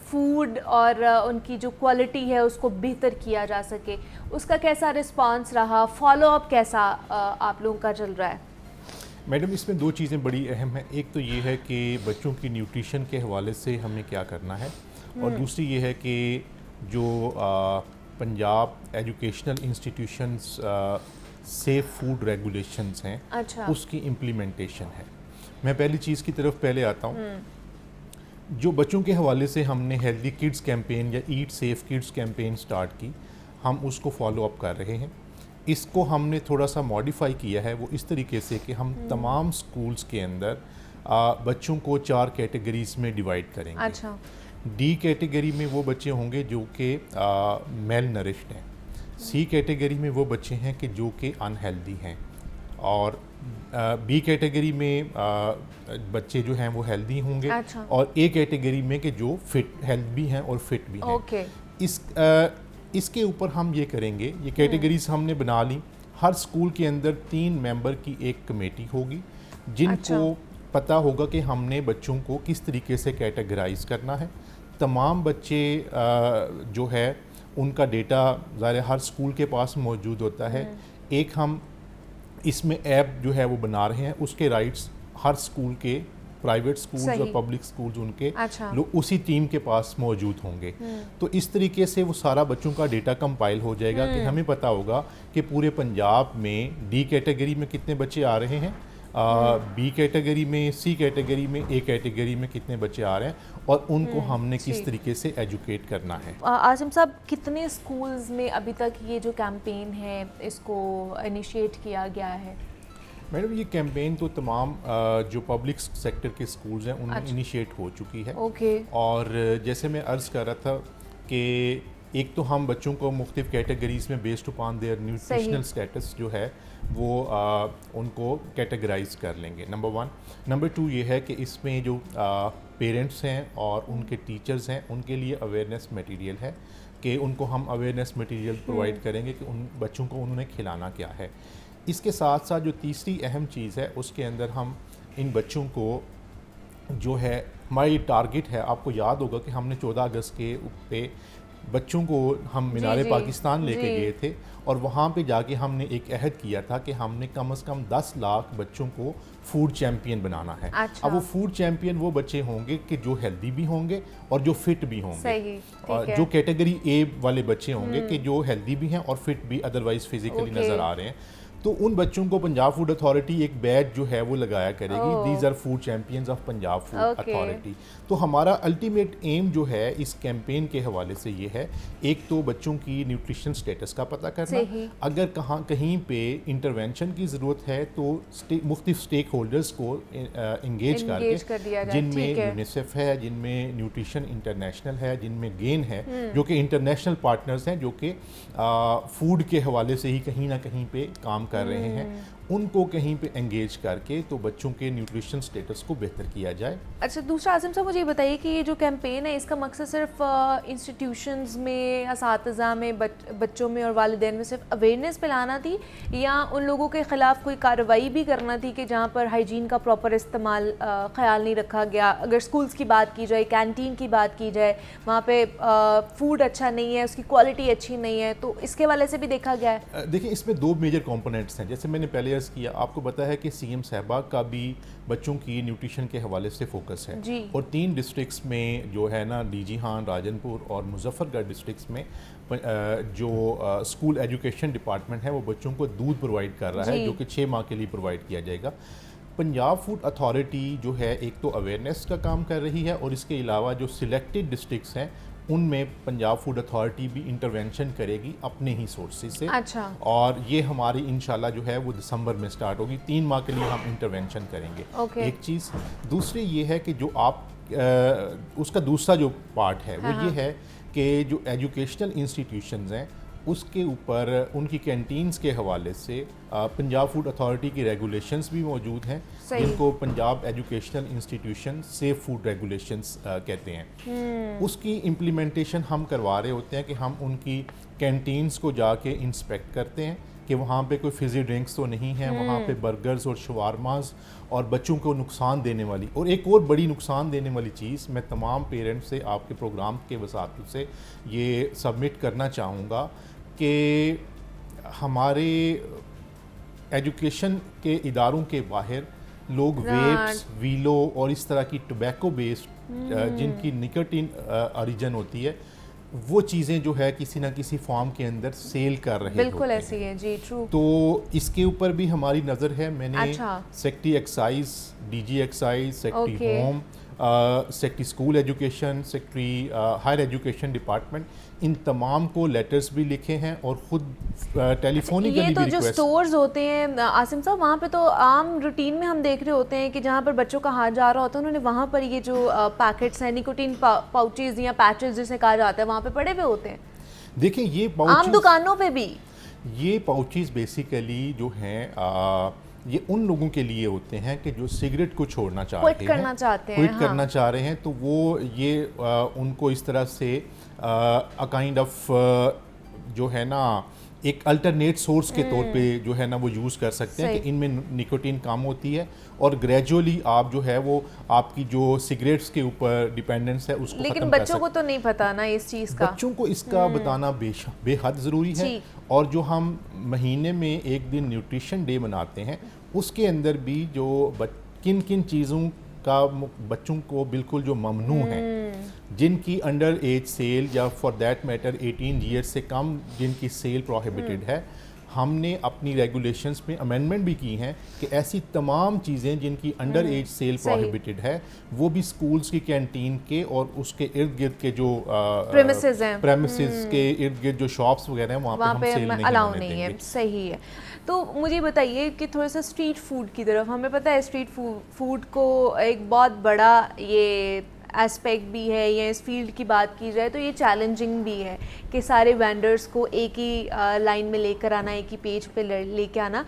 Speaker 2: فوڈ اور ان کی جو کوالٹی ہے اس کو بہتر کیا جا سکے، اس کا کیسا رسپانس رہا، فالو اپ کیسا آپ لوگوں کا چل رہا ہے؟
Speaker 6: میڈم اس میں دو چیزیں بڑی اہم ہیں. ایک تو یہ ہے کہ بچوں کی نیوٹریشن کے حوالے سے ہمیں کیا کرنا ہے، اور دوسری یہ ہے کہ جو Punjab educational institutions safe food regulations ہیں اس کی امپلیمنٹیشن ہے. میں پہلی چیز کی طرف پہلے آتا ہوں. جو بچوں کے حوالے سے ہم نے ہیلدی کڈس کیمپین یا eat safe kids campaign start کی، ہم اس کو فالو اپ کر رہے ہیں. اس کو ہم نے تھوڑا سا ماڈیفائی کیا ہے، وہ اس طریقے سے کہ ہم تمام سکولز کے اندر بچوں کو 4 کیٹیگریز میں ڈیوائڈ کریں گے.
Speaker 2: اچھا.
Speaker 6: ڈی کیٹیگری میں وہ بچے ہوں گے جو کہ میل نرشڈ ہیں. سی کیٹیگری میں وہ بچے ہیں کہ جو کہ انہیلدی ہیں، اور بی کیٹیگری میں بچے جو ہیں وہ ہیلدی ہوں گے، اور اے کیٹیگری میں کہ جو فٹ ہیلتھ بھی ہیں اور فٹ بھی ہیں. اس کے اوپر ہم یہ کریں گے، یہ کیٹیگریز ہم نے بنا لی. ہر سکول کے اندر 3 ممبر کی ایک کمیٹی ہوگی جن کو پتہ ہوگا کہ ہم نے بچوں کو کس طریقے سے کیٹیگرائز کرنا ہے. تمام بچے جو ہے ان کا ڈیٹا ظاہر ہر سکول کے پاس موجود ہوتا ہے. ایک ہم اس میں ایپ جو ہے وہ بنا رہے ہیں، اس کے رائٹس ہر سکول کے پرائیویٹ سکولز اور پبلک سکولز ان کے لوگ اسی ٹیم کے پاس موجود ہوں گے. تو اس طریقے سے وہ سارا بچوں کا ڈیٹا کمپائل ہو جائے گا کہ ہمیں پتہ ہوگا کہ پورے پنجاب میں ڈی کیٹیگری میں کتنے بچے آ رہے ہیں، بی کیٹیگری میں، سی کیٹیگری میں، اے کیٹیگری میں کتنے بچے آ رہے ہیں، اور ان کو ہم نے کس طریقے سے ایجوکیٹ کرنا ہے.
Speaker 2: عاصم صاحب، کتنے سکولز میں ابھی تک یہ جو کیمپین ہے اس کو انیشیٹ کیا گیا ہے؟
Speaker 6: میڈم یہ کیمپین تو تمام جو پبلک سیکٹر کے سکولز ہیں ان میں انیشیٹ ہو چکی ہے. اور جیسے میں عرض کر رہا تھا کہ ایک تو ہم بچوں کو مختلف کیٹیگریز میں based upon their nutritional status جو ہے وہ ان کو کیٹیگرائز کر لیں گے، نمبر 1. نمبر 2 یہ ہے کہ اس میں جو پیرنٹس ہیں اور ان کے ٹیچرز ہیں ان کے لیے اویئرنیس میٹیریل ہے کہ ان کو ہم اویئرنیس میٹیریل پرووائڈ کریں گے کہ ان بچوں کو انہوں نے کھلانا کیا ہے. اس کے ساتھ ساتھ جو تیسری اہم چیز ہے اس کے اندر ہم ان بچوں کو جو ہے ہماری ٹارگٹ ہے، آپ کو یاد ہوگا کہ ہم نے 14 اگست کے پہ بچوں کو ہم مینار پاکستان لے کے گئے تھے، اور وہاں پہ جا کے ہم نے ایک عہد کیا تھا کہ ہم نے کم از کم 10 لاکھ بچوں کو فوڈ چیمپئن بنانا ہے. اب وہ فوڈ چیمپئن وہ بچے ہوں گے کہ جو ہیلدی بھی ہوں گے اور جو فٹ بھی ہوں گے. جو کیٹیگری اے والے بچے ہوں گے کہ جو ہیلدی بھی ہیں اور فٹ بھی ادروائز فزیکلی نظر آ رہے ہیں، تو ان بچوں کو پنجاب فوڈ اتھارٹی ایک بیج جو ہے وہ لگایا کرے گی، these are food champions of Punjab food authority. تو ہمارا الٹیمیٹ ایم جو ہے اس کیمپین کے حوالے سے یہ ہے، ایک تو بچوں کی نیوٹریشن سٹیٹس کا پتہ کرنا، اگر کہیں پہ انٹرونشن کی ضرورت ہے تو مختلف سٹیک ہولڈرز کو انگیج کر کے، جن میں یونیسیف ہے، جن میں نیوٹریشن انٹرنیشنل ہے، جن میں گین ہے جو کہ انٹرنیشنل پارٹنرز ہیں جو کہ فوڈ کے حوالے سے ہی کہیں نہ کہیں پہ کام کر رہے ہیں، ان کو کہیں پہ انگیج کر کے تو بچوں کے نیوٹریشن سٹیٹس کو بہتر کیا جائے.
Speaker 2: اچھا، دوسرا عاصم صاحب مجھے یہ بتائیے کہ یہ جو کیمپین ہے اس کا مقصد صرف انسٹیٹیوشنز میں، اساتذہ میں، بچوں میں اور والدین میں صرف اویئرنیس پھیلانا تھی، یا ان لوگوں کے خلاف کوئی کارروائی بھی کرنا تھی کہ جہاں پر ہائیجین کا پراپر استعمال خیال نہیں رکھا گیا؟ اگر سکولز کی بات کی جائے، کینٹین کی بات کی جائے، وہاں پہ فوڈ اچھا نہیں ہے، اس کی کوالٹی اچھی نہیں ہے، تو اس کے حوالے سے بھی دیکھا گیا ہے؟
Speaker 6: دیکھیں اس میں 2 میجر کمپوننٹس ہیں. جیسے میں نے پہلے کیا، آپ کو پتا ہے کہ سی ایم صاحبہ کا بھی بچوں کی نیوٹریشن کے حوالے سے فوکس ہے، اور 3 ڈسٹرکٹس میں جو ہے نا ڈی جی ہان، راجن پور اور مظفر گڑھ ڈسٹرکٹس میں جو اسکول ایجوکیشن ڈپارٹمنٹ ہے وہ بچوں کو دودھ پرووائڈ کر رہا ہے جو کہ 6 ماہ کے لیے پرووائڈ کیا جائے گا. پنجاب فوڈ اتھارٹی جو ہے ایک تو اویئرنیس کا کام کر رہی ہے، اور اس کے علاوہ جو سلیکٹڈ ڈسٹرکٹس ہیں ان میں پنجاب فوڈ اتھارٹی بھی انٹرونشن کرے گی اپنے ہی سورسز سے. اور یہ ہماری انشاءاللہ جو ہے وہ دسمبر میں سٹارٹ ہوگی. 3 ماہ کے لیے ہم انٹرونشن کریں گے. ایک چیز. دوسری یہ ہے کہ جو آپ اس کا دوسرا جو پارٹ ہے وہ یہ ہے کہ جو ایجوکیشنل انسٹیٹیوشنز ہیں اس کے اوپر ان کی کینٹینز کے حوالے سے پنجاب فوڈ اتھارٹی کی ریگولیشنز بھی موجود ہیں جن کو Punjab educational institution safe food regulations کہتے ہیں. اس کی امپلیمنٹیشن ہم کروا رہے ہوتے ہیں کہ ہم ان کی کینٹینز کو جا کے انسپیکٹ کرتے ہیں کہ وہاں پہ کوئی فزی ڈرنکس تو نہیں ہیں, وہاں پہ برگرز اور شوارماز اور بچوں کو نقصان دینے والی, اور ایک اور بڑی نقصان دینے والی چیز میں تمام پیرنٹس سے آپ کے پروگرام کے وساطت سے یہ سبمٹ کرنا چاہوں گا کہ ہمارے ایجوکیشن کے اداروں کے باہر لوگ ویپس, ویلو اور اس طرح کی ٹوبیکو بیسڈ جن کی نکوٹین اوریجن ہوتی ہے, وہ چیزیں جو ہے کسی نہ کسی فارم کے اندر سیل کر رہے ہیں.
Speaker 2: بالکل ایسی ہے جی, ٹرو.
Speaker 6: تو اس کے اوپر بھی ہماری نظر ہے. میں نے secretary excise, D G excise, secretary home, secretary school education, secretary higher education department, ان تمام کو لیٹرز بھی لکھے ہیں اور خود ٹیلی فونکلی بھی
Speaker 2: یہ تو جو سٹورز ہوتے ہیں عاصم صاحب, وہاں پہ تو عام روٹین میں ہم دیکھ رہے ہوتے ہیں کہ جہاں پر بچوں کا ہاتھ جا رہا ہوتا ہے انہوں نے وہاں پر یہ جو پیکٹس ہیں نکوٹین پاؤچز یا پیچز جسے کہا جاتا ہے وہاں پہ پڑے ہوئے ہوتے ہیں.
Speaker 6: دیکھیں یہ
Speaker 2: عام دکانوں پہ بھی
Speaker 6: یہ پاؤچز بیسیکلی جو ہیں یہ ان لوگوں کے لیے ہوتے ہیں کہ جو سگریٹ کو چھوڑنا چاہتے ہیں, کوئٹ کرنا چاہ رہے ہیں, تو وہ یہ ان کو اس طرح سے کائنڈ آف جو ہے نا ایک الٹرنیٹ سورس کے طور پہ جو ہے نا وہ یوز کر سکتے ہیں کہ ان میں نکوٹین کم ہوتی ہے, اور گریجولی آپ جو ہے وہ آپ کی جو سگریٹس کے اوپر ڈیپینڈنس ہے اس کو ختم کر سکتے ہیں.
Speaker 2: لیکن بچوں کو تو نہیں پتہ نا اس چیز کا,
Speaker 6: بچوں کو اس کا بتانا بے حد ضروری ہے. اور جو ہم مہینے میں ایک دن نیوٹریشن ڈے مناتے ہیں اس کے اندر بھی جو کن کن چیزوں کا بچوں کو بالکل جو ممنوع ہیں, جن کی انڈر ایج سیل یا فار دیٹ میٹر 18 ایئرس سے کم جن کی سیل پروہیبٹڈ ہے, ہم نے اپنی ریگولیشنز میں امینڈمنٹ بھی کی ہیں کہ ایسی تمام چیزیں جن کی انڈر ایج سیل پروہیبٹڈ ہے وہ بھی سکولز کی کینٹین کے اور اس کے ارد گرد کے جو پریمیسز کے ارد گرد جو شاپس وغیرہ ہیں وہاں پہ ہم سیل نہیں ہے.
Speaker 2: صحیح ہے. تو مجھے بتائیے کہ تھوڑا سا اسٹریٹ فوڈ کی طرف, ہمیں پتہ ہے اسٹریٹ فوڈ کو ایک بہت بڑا یہ ایسپیکٹ بھی ہے, یا اس فیلڈ کی بات کی جائے تو یہ چیلنجنگ بھی ہے کہ سارے وینڈرز کو ایک ہی لائن میں لے کر آنا, ایک ہی پیج پہ لے کے آنا.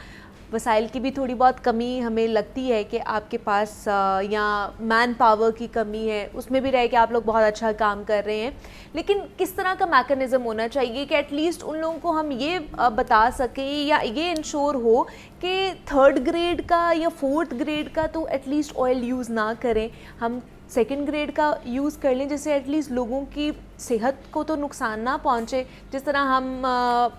Speaker 2: وسائل کی بھی تھوڑی بہت کمی ہمیں لگتی ہے کہ آپ کے پاس, یا مین پاور کی کمی ہے, اس میں بھی رہے کہ آپ لوگ بہت اچھا کام کر رہے ہیں, لیکن کس طرح کا میکانزم ہونا چاہیے کہ ایٹ لیسٹ ان لوگوں کو ہم یہ بتا سکیں یا یہ انشور ہو کہ 3rd گریڈ کا یا 4th گریڈ کا تو ایٹ لیسٹ آئل یوز نہ کریں, ہم 2nd گریڈ کا یوز کر لیں, جس سے ایٹ لیسٹ لوگوں کی صحت کو تو نقصان نہ پہنچے. جس طرح ہم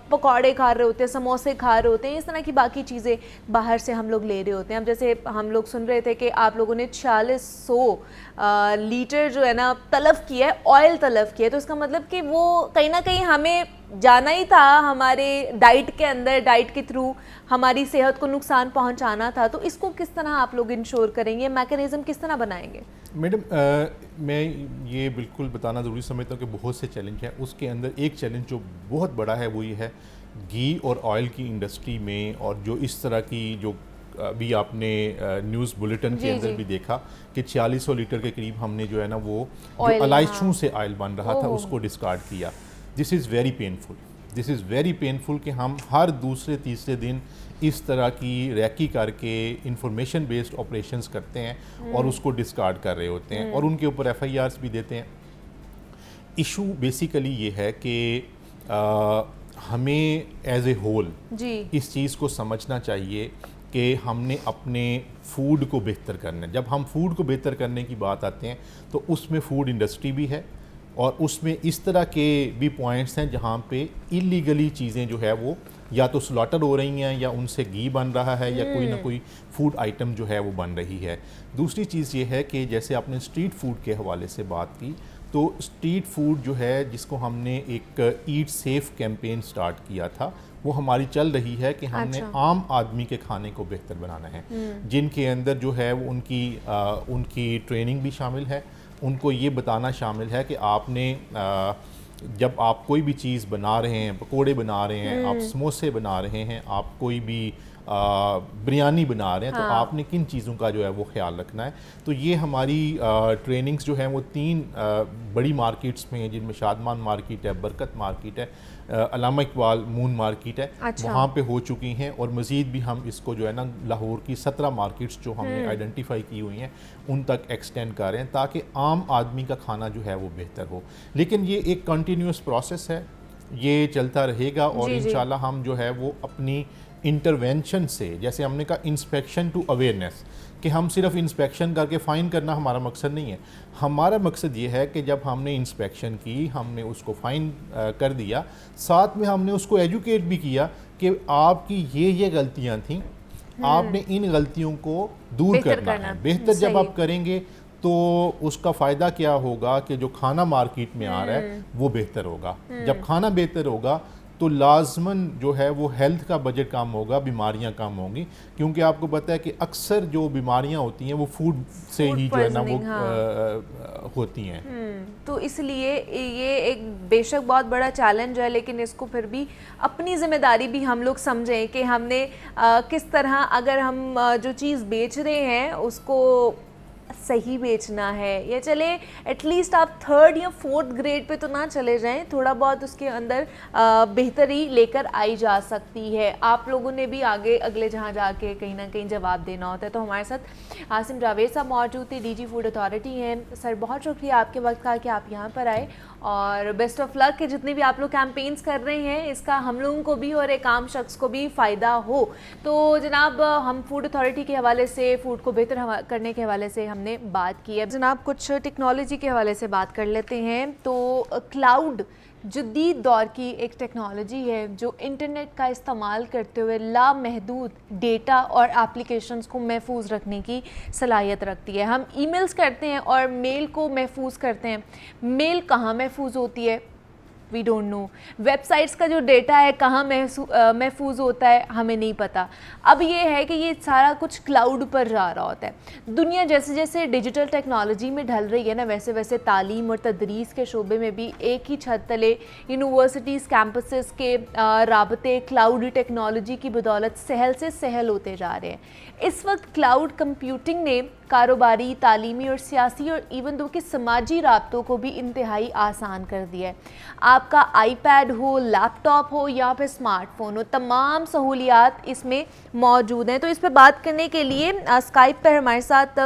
Speaker 2: پکوڑے کھا رہے ہوتے ہیں, سموسے کھا رہے ہوتے ہیں, اس طرح کی باقی چیزیں باہر سے ہم لوگ لے رہے ہوتے ہیں. اب جیسے ہم لوگ سن رہے تھے کہ آپ لوگوں نے 4600 لیٹر جو ہے نا تلف کیا ہے, آئل تلف کیا ہے, تو اس کا مطلب کہ وہ کہیں نہ کہیں ہمیں جانا ہی تھا ہمارے ڈائٹ کے اندر, ڈائٹ کے تھرو ہماری صحت کو نقصان پہنچانا تھا. تو اس کو کس طرح آپ لوگ انشور کریں گے, میکانزم کس طرح بنائیں گے؟
Speaker 6: میڈم میں یہ بالکل بتانا ضروری سمجھتا ہوں کہ بہت سے چیلنج ہیں. اس کے اندر ایک چیلنج جو بہت بڑا ہے وہ یہ ہے گھی اور آئل کی انڈسٹری میں, اور جو اس طرح کی جو ابھی آپ نے نیوز بلیٹن کے اندر بھی دیکھا کہ 4600 لیٹر کے قریب ہم نے جو ہے نا وہ جو الائچوں سے آئل بن رہا تھا اس کو ڈسکارڈ کیا. This is very painful, this is very painful کہ ہم ہر دوسرے تیسرے دن اس طرح کی ریکی کر کے انفارمیشن بیسڈ آپریشنز کرتے ہیں اور اس کو ڈسکارڈ کر رہے ہوتے ہیں اور ان کے اوپر ایف آئی آرز بھی دیتے ہیں. ایشو بیسیکلی یہ ہے کہ ہمیں ایز اے ہول اس چیز کو سمجھنا چاہیے کہ ہم نے اپنے فوڈ کو بہتر کرنا ہے. جب ہم فوڈ کو بہتر کرنے کی بات آتے ہیں تو اس میں فوڈ انڈسٹری بھی ہے, اور اس میں اس طرح کے بھی پوائنٹس ہیں جہاں پہ اللیگلی چیزیں جو ہے وہ یا تو سلاٹر ہو رہی ہیں یا ان سے گھی بن رہا ہے یا کوئی نہ کوئی فوڈ آئٹم جو ہے وہ بن رہی ہے. دوسری چیز یہ ہے کہ جیسے آپ نے اسٹریٹ فوڈ کے حوالے سے بات کی, تو اسٹریٹ فوڈ جو ہے جس کو ہم نے ایک ایٹ سیف کیمپین سٹارٹ کیا تھا, وہ ہماری چل رہی ہے کہ ہم نے عام آدمی کے کھانے کو بہتر بنانا ہے, جن کے اندر جو ہے وہ ان کی ٹریننگ بھی شامل ہے. ان کو یہ بتانا شامل ہے کہ آپ نے جب آپ کوئی بھی چیز بنا رہے ہیں, پکوڑے بنا رہے ہیں, آپ سموسے بنا رہے ہیں, آپ کوئی بھی بریانی بنا رہے ہیں, تو آپ نے کن چیزوں کا جو ہے وہ خیال رکھنا ہے. تو یہ ہماری ٹریننگز جو ہیں وہ 3 بڑی مارکیٹس میں ہیں, جن میں شادمان مارکیٹ ہے, برکت مارکیٹ ہے, علامہ اقبال مون مارکیٹ ہے, وہاں پہ ہو چکی ہیں. اور مزید بھی ہم اس کو جو ہے نا لاہور کی 17 مارکیٹس جو ہم نے آئیڈینٹیفائی کی ہوئی ہیں ان تک ایکسٹینڈ کر رہے ہیں تاکہ عام آدمی کا کھانا جو ہے وہ بہتر ہو. لیکن یہ ایک کنٹینیوس پروسیس ہے, یہ چلتا رہے گا اور انشاءاللہ ہم جو ہے وہ اپنی انٹرونشن سے، جیسے ہم نے کہا انسپیکشن ٹو اویئرنیس، کہ ہم صرف انسپیکشن کر کے فائن کرنا ہمارا مقصد نہیں ہے. ہمارا مقصد یہ ہے کہ جب ہم نے انسپیکشن کی، ہم نے اس کو فائن کر دیا، ساتھ میں ہم نے اس کو ایجوکیٹ بھی کیا کہ آپ کی یہ غلطیاں تھیں، آپ نے ان غلطیوں کو دور کرنا ہے. بہتر جب آپ کریں گے تو اس کا فائدہ کیا ہوگا کہ جو کھانا مارکیٹ میں آ رہا ہے وہ بہتر ہوگا. جب کھانا بہتر ہوگا تو لازماً جو ہے وہ ہیلتھ کا بجٹ کم ہوگا، بیماریاں کم ہوں گی، کیونکہ آپ کو پتہ ہے کہ اکثر جو بیماریاں ہوتی ہیں وہ فوڈ سے ہی جو ہے نا وہ ہوتی ہیں.
Speaker 2: تو اس لیے یہ ایک بے شک بہت بڑا چیلنج ہے، لیکن اس کو پھر بھی اپنی ذمہ داری بھی ہم لوگ سمجھیں کہ ہم نے کس طرح، اگر ہم جو چیز بیچ رہے ہیں اس کو صحیح بیچنا ہے، یا چلے ایٹ لیسٹ آپ 3rd یا 4th گریڈ پہ تو نہ چلے جائیں، تھوڑا بہت اس کے اندر بہتری لے کر آئی جا سکتی ہے. آپ لوگوں نے بھی آگے اگلے جہاں جا کے کہیں نہ کہیں جواب دینا ہوتا ہے. تو ہمارے ساتھ عاصم جاوید صاحب موجود تھے، ڈی جی فوڈ اتھارٹی ہیں. سر بہت شکریہ آپ کے وقت کا کہ آپ یہاں پر آئے، اور بیسٹ آف لک کہ جتنے بھی آپ لوگ کیمپینز کر رہے ہیں اس کا ہم لوگوں کو بھی اور ایک عام شخص کو بھی فائدہ ہو. تو جناب ہم فوڈ اتھارٹی کے حوالے سے، فوڈ کو بہتر کرنے کے حوالے سے ہم نے بات کی ہے. جناب کچھ ٹیکنالوجی کے حوالے سے بات کر لیتے ہیں. تو کلاؤڈ جدید دور کی ایک ٹیکنالوجی ہے جو انٹرنیٹ کا استعمال کرتے ہوئے لامحدود ڈیٹا اور اپلیکیشنز کو محفوظ رکھنے کی صلاحیت رکھتی ہے. ہم ای میلز کرتے ہیں اور میل کو محفوظ کرتے ہیں. میل کہاں محفوظ ہوتی ہے؟ We don't know. Websites کا جو ڈیٹا ہے کہاں محفوظ ہوتا ہے؟ ہمیں نہیں پتہ. اب یہ ہے کہ یہ سارا کچھ کلاؤڈ پر جا رہا ہوتا ہے. دنیا جیسے جیسے ڈیجیٹل ٹیکنالوجی میں ڈھل رہی ہے نا، ویسے ویسے تعلیم اور تدریس کے شعبے میں بھی ایک ہی چھت تلے یونیورسٹیز، کیمپسز کے رابطے کلاؤڈ ٹیکنالوجی کی بدولت سہل سے سہل ہوتے جا رہے ہیں. اس وقت کلاؤڈ کمپیوٹنگ نے کاروباری، تعلیمی اور سیاسی اور ایون دو کہ سماجی رابطوں کو بھی انتہائی آسان کر دیا ہے. آپ کا آئی پیڈ ہو، لیپ ٹاپ ہو یا پھر اسمارٹ فون ہو، تمام سہولیات اس میں موجود ہیں. تو اس پہ بات کرنے کے لیے اسکائپ پر ہمارے ساتھ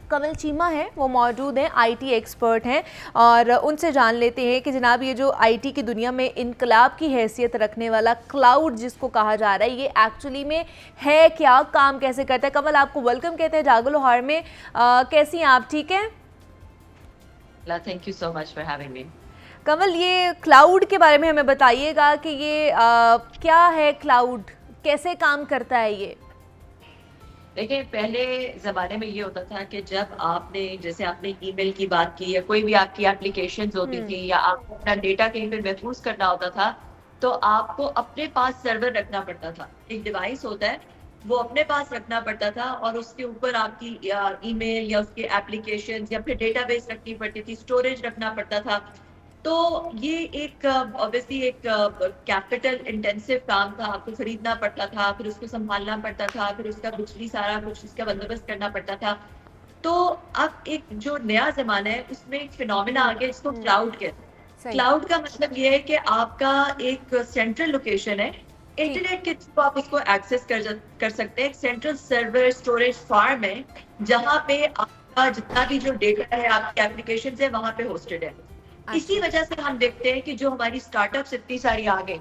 Speaker 2: کمل چیمہ ہیں، وہ موجود ہیں، آئی ٹی ایکسپرٹ ہیں، اور ان سے جان لیتے ہیں کہ جناب یہ جو آئی ٹی کی دنیا میں انقلاب کی حیثیت رکھنے والا کلاؤڈ جس کو کہا جا رہا ہے، یہ ایکچولی میں ہے کیا، کام کیسے کرتا ہے. کمل آپ کو ویلکم کہتے ہیں جاگو لاہور میں. کیسی ہیں آپ؟ ٹھیک ہیں؟
Speaker 7: Thank you so much for having me.
Speaker 2: Kamal یہ کلاؤڈ کے بارے میں ہمیں بتائیے گا کہ یہ کیا ہے، کلاؤڈ کیسے کام کرتا ہے. یہ
Speaker 7: دیکھیں، پہلے زمانے میں یہ ہوتا تھا کہ جب آپ نے، جیسے آپ نے ای میل کی بات کی یا کوئی بھی آپ کی اپلیکیشنز ہوتی تھی یا آپ کو اپنا ڈیٹا کہیں پہ محفوظ کرنا ہوتا تھا تو آپ کو اپنے پاس سرور رکھنا پڑتا تھا. ایک ڈیوائس ہوتا ہے وہ اپنے پاس رکھنا پڑتا تھا اور اس کے اوپر آپ کی ای میل یا اس کے اپلیکیشنز یا پھر ڈیٹا بیس رکھنی پڑتی تھی، اسٹوریج رکھنا پڑتا تھا. تو یہ ایک obviously ایک کیپٹل انٹینسو کام تھا. آپ کو خریدنا پڑتا تھا، پھر اس کو سنبھالنا پڑتا تھا، پھر اس کا بجلی سارا کچھ اس کا بندوبست کرنا پڑتا تھا. تو اب ایک جو نیا زمانہ ہے اس میں ایک فینومینا آ گیا جس کو کلاؤڈ کہتے ہیں. کلاؤڈ کا مطلب یہ ہے کہ آپ کا ایک سینٹرل لوکیشن ہے، انٹرنیٹ کے تھرو آپ اس کو ایکسیس کر سکتے ہیں. ایک سینٹرل سرور اسٹوریج فارم ہے جہاں پہ آپ کا جتنا بھی جو ڈیٹا ہے، آپ کی اپلیکیشنز ہے، وہاں پہ ہوسٹڈ ہے. اسی وجہ سے ہم دیکھتے ہیں کہ جو ہماری اسٹارٹ اپس اتنی ساری آ گئی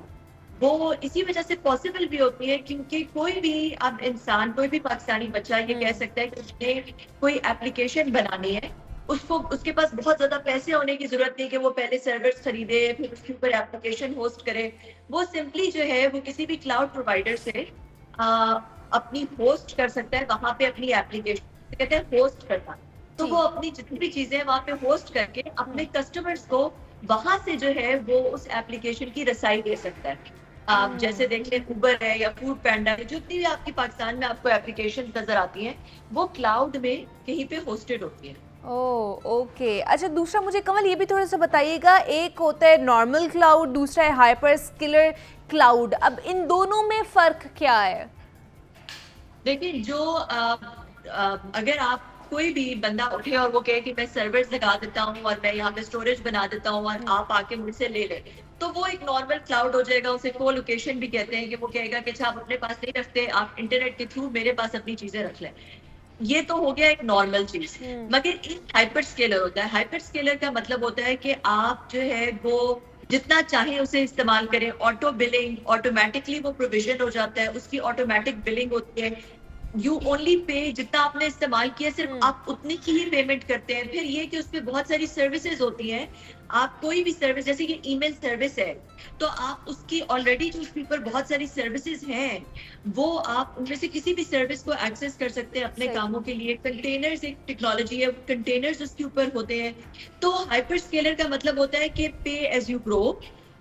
Speaker 7: وہ اسی وجہ سے پاسبل بھی ہوتی ہے، کیونکہ کوئی بھی اب انسان، کوئی بھی پاکستانی بچہ یہ کہہ سکتا ہے کہ اس نے کوئی اپلیکیشن بنانی ہے، اس کے پاس بہت زیادہ پیسے ہونے کی ضرورت نہیں کہ وہ پہلے سرورز خریدے پھر اس کے اوپر اپلیکیشن ہوسٹ کرے. وہ سمپلی جو ہے وہ کسی بھی کلاؤڈ پرووائڈر سے اپنی ہوسٹ کر سکتا ہے، وہاں پہ اپنی اپلیکیشن کہتے ہیں ہوسٹ کرنا. تو وہ اپنی جتنی بھی چیزیں وہاں پہ ہوسٹ کر کے اپنے کسٹمرز کو وہاں سے جو ہے وہ اس اپلیکیشن کی رسائی دے سکتا ہے. آپ جیسے دیکھ لیں اوبر ہے یا فوڈ پینڈا ہے، جتنی بھی آپ کی پاکستان میں آپ کو اپلیکیشن نظر آتی ہیں وہ کلاؤڈ میں کہیں پہ ہوسٹڈ ہوتی ہیں.
Speaker 2: اوکے. اچھا، دوسرا مجھے کمل یہ بھی تھوڑا سا بتائیے گا، ایک ہوتا ہے نارمل کلاؤڈ، دوسرا ہے ہائپر اسکیلر کلاؤڈ. اب ان دونوں میں فرق کیا ہے؟
Speaker 7: دیکھیں، جو اگر آپ کوئی بھی بندہ اٹھے اور وہ کہے کہ میں سرورز لگا دیتا ہوں اور میں یہاں پہ اسٹوریج بنا دیتا ہوں اور آپ آ کے مجھ سے لے لیں، تو وہ ایک نارمل کلاؤڈ ہو جائے گا. اسے کو لوکیشن بھی کہتے ہیں کہ وہ کہے گا کہ اچھا آپ اپنے پاس نہیں رکھتے، آپ انٹرنیٹ کے تھرو میرے پاس اپنی چیزیں رکھ لیں. یہ تو ہو گیا ایک نارمل چیز. مگر ایک ہائپر اسکیلر ہوتا ہے. ہائپر اسکیلر کا مطلب ہوتا ہے کہ آپ جو ہے وہ جتنا چاہیں اسے استعمال کریں. آٹو بلنگ آٹومیٹکلی وہ پروویژن ہو جاتا ہے, اس کی آٹومیٹک بلنگ ہوتی ہے. یو اونلی پے, جتنا آپ نے استعمال کیا صرف آپ اتنی کی ہی پیمنٹ کرتے ہیں. پھر یہ کہ اس پہ بہت ساری سروسز ہوتی ہیں. آپ کوئی بھی سروس, جیسے کہ ای میل سروس ہے, تو آپ اس کی آلریڈی جو اس کے اوپر بہت ساری سروسز ہیں, وہ آپ ان میں سے کسی بھی سروس کو ایکسیس کر سکتے ہیں اپنے کاموں کے لیے. کنٹینرز ایک ٹیکنالوجی ہے, کنٹینرز اس کے اوپر ہوتے ہیں. تو ہائپر اسکیلر کا مطلب ہوتا ہے کہ پے ایز یو گرو,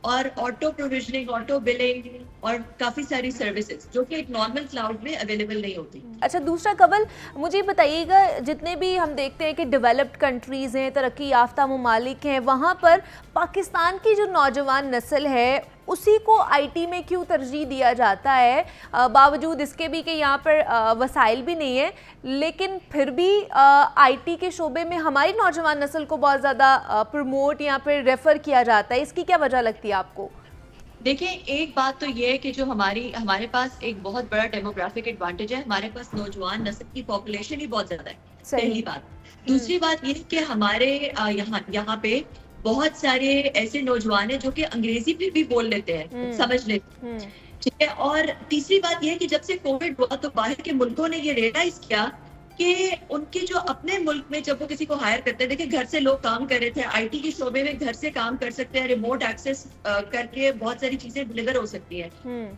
Speaker 7: اور آٹو پروویژننگ, آٹو بلنگ اور کافی ساری سروسز جو کہ ایک نارمل کلاؤڈ میں اویلیبل نہیں ہوتی.
Speaker 2: اچھا دوسرا کنول مجھے بتائیے گا, جتنے بھی ہم دیکھتے ہیں کہ ڈیولپڈ کنٹریز ہیں, ترقی یافتہ ممالک ہیں, وہاں پر پاکستان کی جو نوجوان نسل ہے اسی کو آئی ٹی میں کیوں ترجیح دیا جاتا ہے, باوجود اس کے بھی کہ یہاں پر وسائل بھی نہیں ہیں, لیکن پھر بھی آئی ٹی کے شعبے میں ہماری نوجوان نسل کو بہت زیادہ پروموٹ یا پھر ریفر کیا جاتا ہے. اس کی کیا وجہ لگتی ہے آپ کو؟
Speaker 7: دیکھیں, ایک بات تو یہ ہے کہ جو ہمارے پاس ایک بہت بڑا ڈیموگرافک ایڈوانٹیج ہے, ہمارے پاس نوجوان نسل کی پاپولیشن ہی بہت زیادہ ہے, پہلی بات. دوسری بات یہ کہ ہمارے یہاں پہ بہت سارے ایسے نوجوان ہیں جو کہ انگریزی پھر بھی بول لیتے ہیں, سمجھ لیتے ہیں, ٹھیک ہے. اور تیسری بات یہ ہے کہ جب سے کووڈ ہوا تو باہر کے ملکوں نے یہ ریئلائز کیا کہ ان کے جو اپنے ملک میں جب وہ کسی کو ہائر کرتے ہیں, دیکھیں گھر سے لوگ کام کر رہے تھے, آئی ٹی کے شعبے میں گھر سے کام کر سکتے ہیں, ریموٹ ایکسیس کر کے بہت ساری چیزیں ڈلیور ہو سکتی ہیں.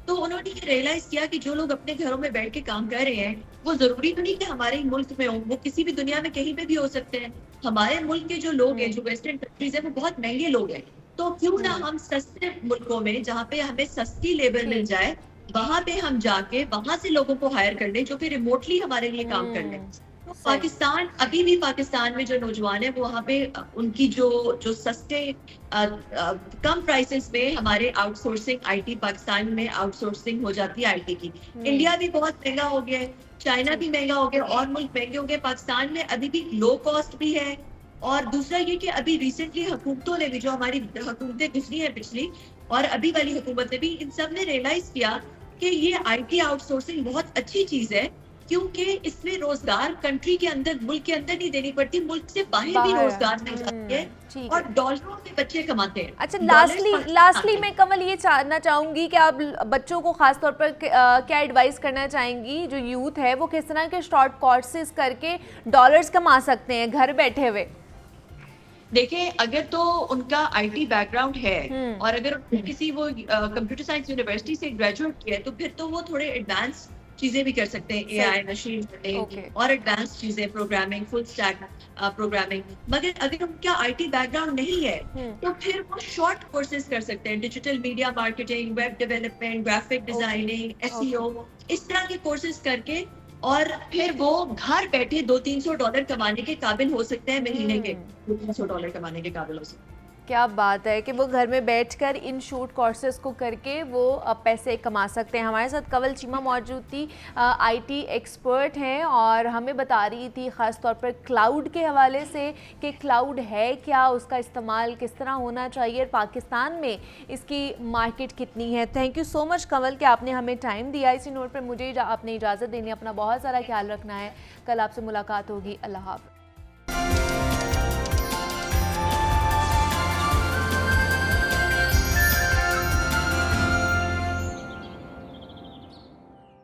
Speaker 7: تو انہوں نے یہ ریئلائز کیا کہ جو لوگ اپنے گھروں میں بیٹھ کے کام کر رہے ہیں وہ ضروری تو نہیں کہ ہمارے ہی ملک میں ہوں, وہ کسی بھی دنیا میں کہیں پہ بھی ہو سکتے ہیں. ہمارے ملک کے جو لوگ ہیں, جو ویسٹرن کنٹریز ہیں, وہ بہت مہنگے لوگ ہیں. تو کیوں نہ ہم سستے ملکوں میں جہاں پہ ہمیں سستی لیبر مل جائے, وہاں پہ ہم جا کے وہاں سے لوگوں کو ہائر کر لیں جو کہ ریموٹلی ہمارے لیے کام کر لیں. پاکستان, ابھی بھی پاکستان میں جو نوجوان ہیں وہ وہاں پہ ان کی جو سستے کم پرائسز میں ہمارے out sourcing I T, Pakistan میں آؤٹ سورسنگ ہو جاتی ہے آئی ٹی کی. انڈیا بھی بہت مہنگا ہو گیا ہے, چائنا بھی مہنگا ہو گیا, اور ملک مہنگے ہو گئے. پاکستان میں ابھی بھی لو کاسٹ بھی ہے. اور دوسرا یہ کہ ابھی ریسنٹلی حکومتوں نے بھی, جو ہماری حکومتیں گزری ہیں پچھلی اور ابھی والی حکومت نے بھی, ان سب نے ریئلائز کیا کہ یہ آئی ٹی آؤٹ سورسنگ بہت اچھی چیز ہے, کیونکہ اس میں روزگار کنٹری کے اندر, ملک کے اندر نہیں دینی پڑتی, ملک سے باہر بھی روزگار مل جاتی ہے اور ڈالروں میں بچے کماتے ہیں.
Speaker 2: اچھا لاسٹلی میں کنول یہ جاننا چاہوں گی کہ آپ بچوں کو خاص طور پر کیا ایڈوائز کرنا چاہیں گی, جو یوتھ ہے وہ کس طرح کے شارٹ کورسز کر کے ڈالرز کما سکتے ہیں گھر بیٹھے ہوئے؟
Speaker 7: دیکھیں, اگر تو ان کا آئی ٹی بیک گراؤنڈ ہے اور اگر کسی وہ کمپیوٹر سائنس یونیورسٹی سے گریجویٹ کیا ہے, تو پھر تو وہ تھوڑے ایڈوانس چیزیں بھی کر سکتے ہیں, اے آئی, مشین لرننگ اور ایڈوانس چیزیں, پروگرامنگ, فل اسٹیک پروگرامنگ. مگر اگر ان کا آئی ٹی بیک گراؤنڈ نہیں ہے تو پھر وہ شارٹ کورسز کر سکتے ہیں, digital media marketing, web development, graphic designing, S E O, اس طرح کے کورسز کر کے, اور پھر وہ گھر بیٹھے $200-300 کمانے کے قابل ہو سکتے ہیں, مہینے کے $200 کمانے کے قابل ہو سکتے ہیں.
Speaker 2: کیا بات ہے کہ وہ گھر میں بیٹھ کر ان شارٹ کورسز کو کر کے وہ پیسے کما سکتے ہیں. ہمارے ساتھ کنول چیمہ موجود تھی, آئی ٹی ایکسپرٹ ہیں, اور ہمیں بتا رہی تھی خاص طور پر کلاؤڈ کے حوالے سے کہ کلاؤڈ ہے کیا, اس کا استعمال کس طرح ہونا چاہیے, پاکستان میں اس کی مارکیٹ کتنی ہے. تھینک یو سو مچ کنول کہ آپ نے ہمیں ٹائم دیا. اسی نوٹ پر مجھے آپ نے اجازت دینی, اپنا بہت سارا خیال رکھنا ہے. کل آپ سے ملاقات ہوگی. اللہ حافظ.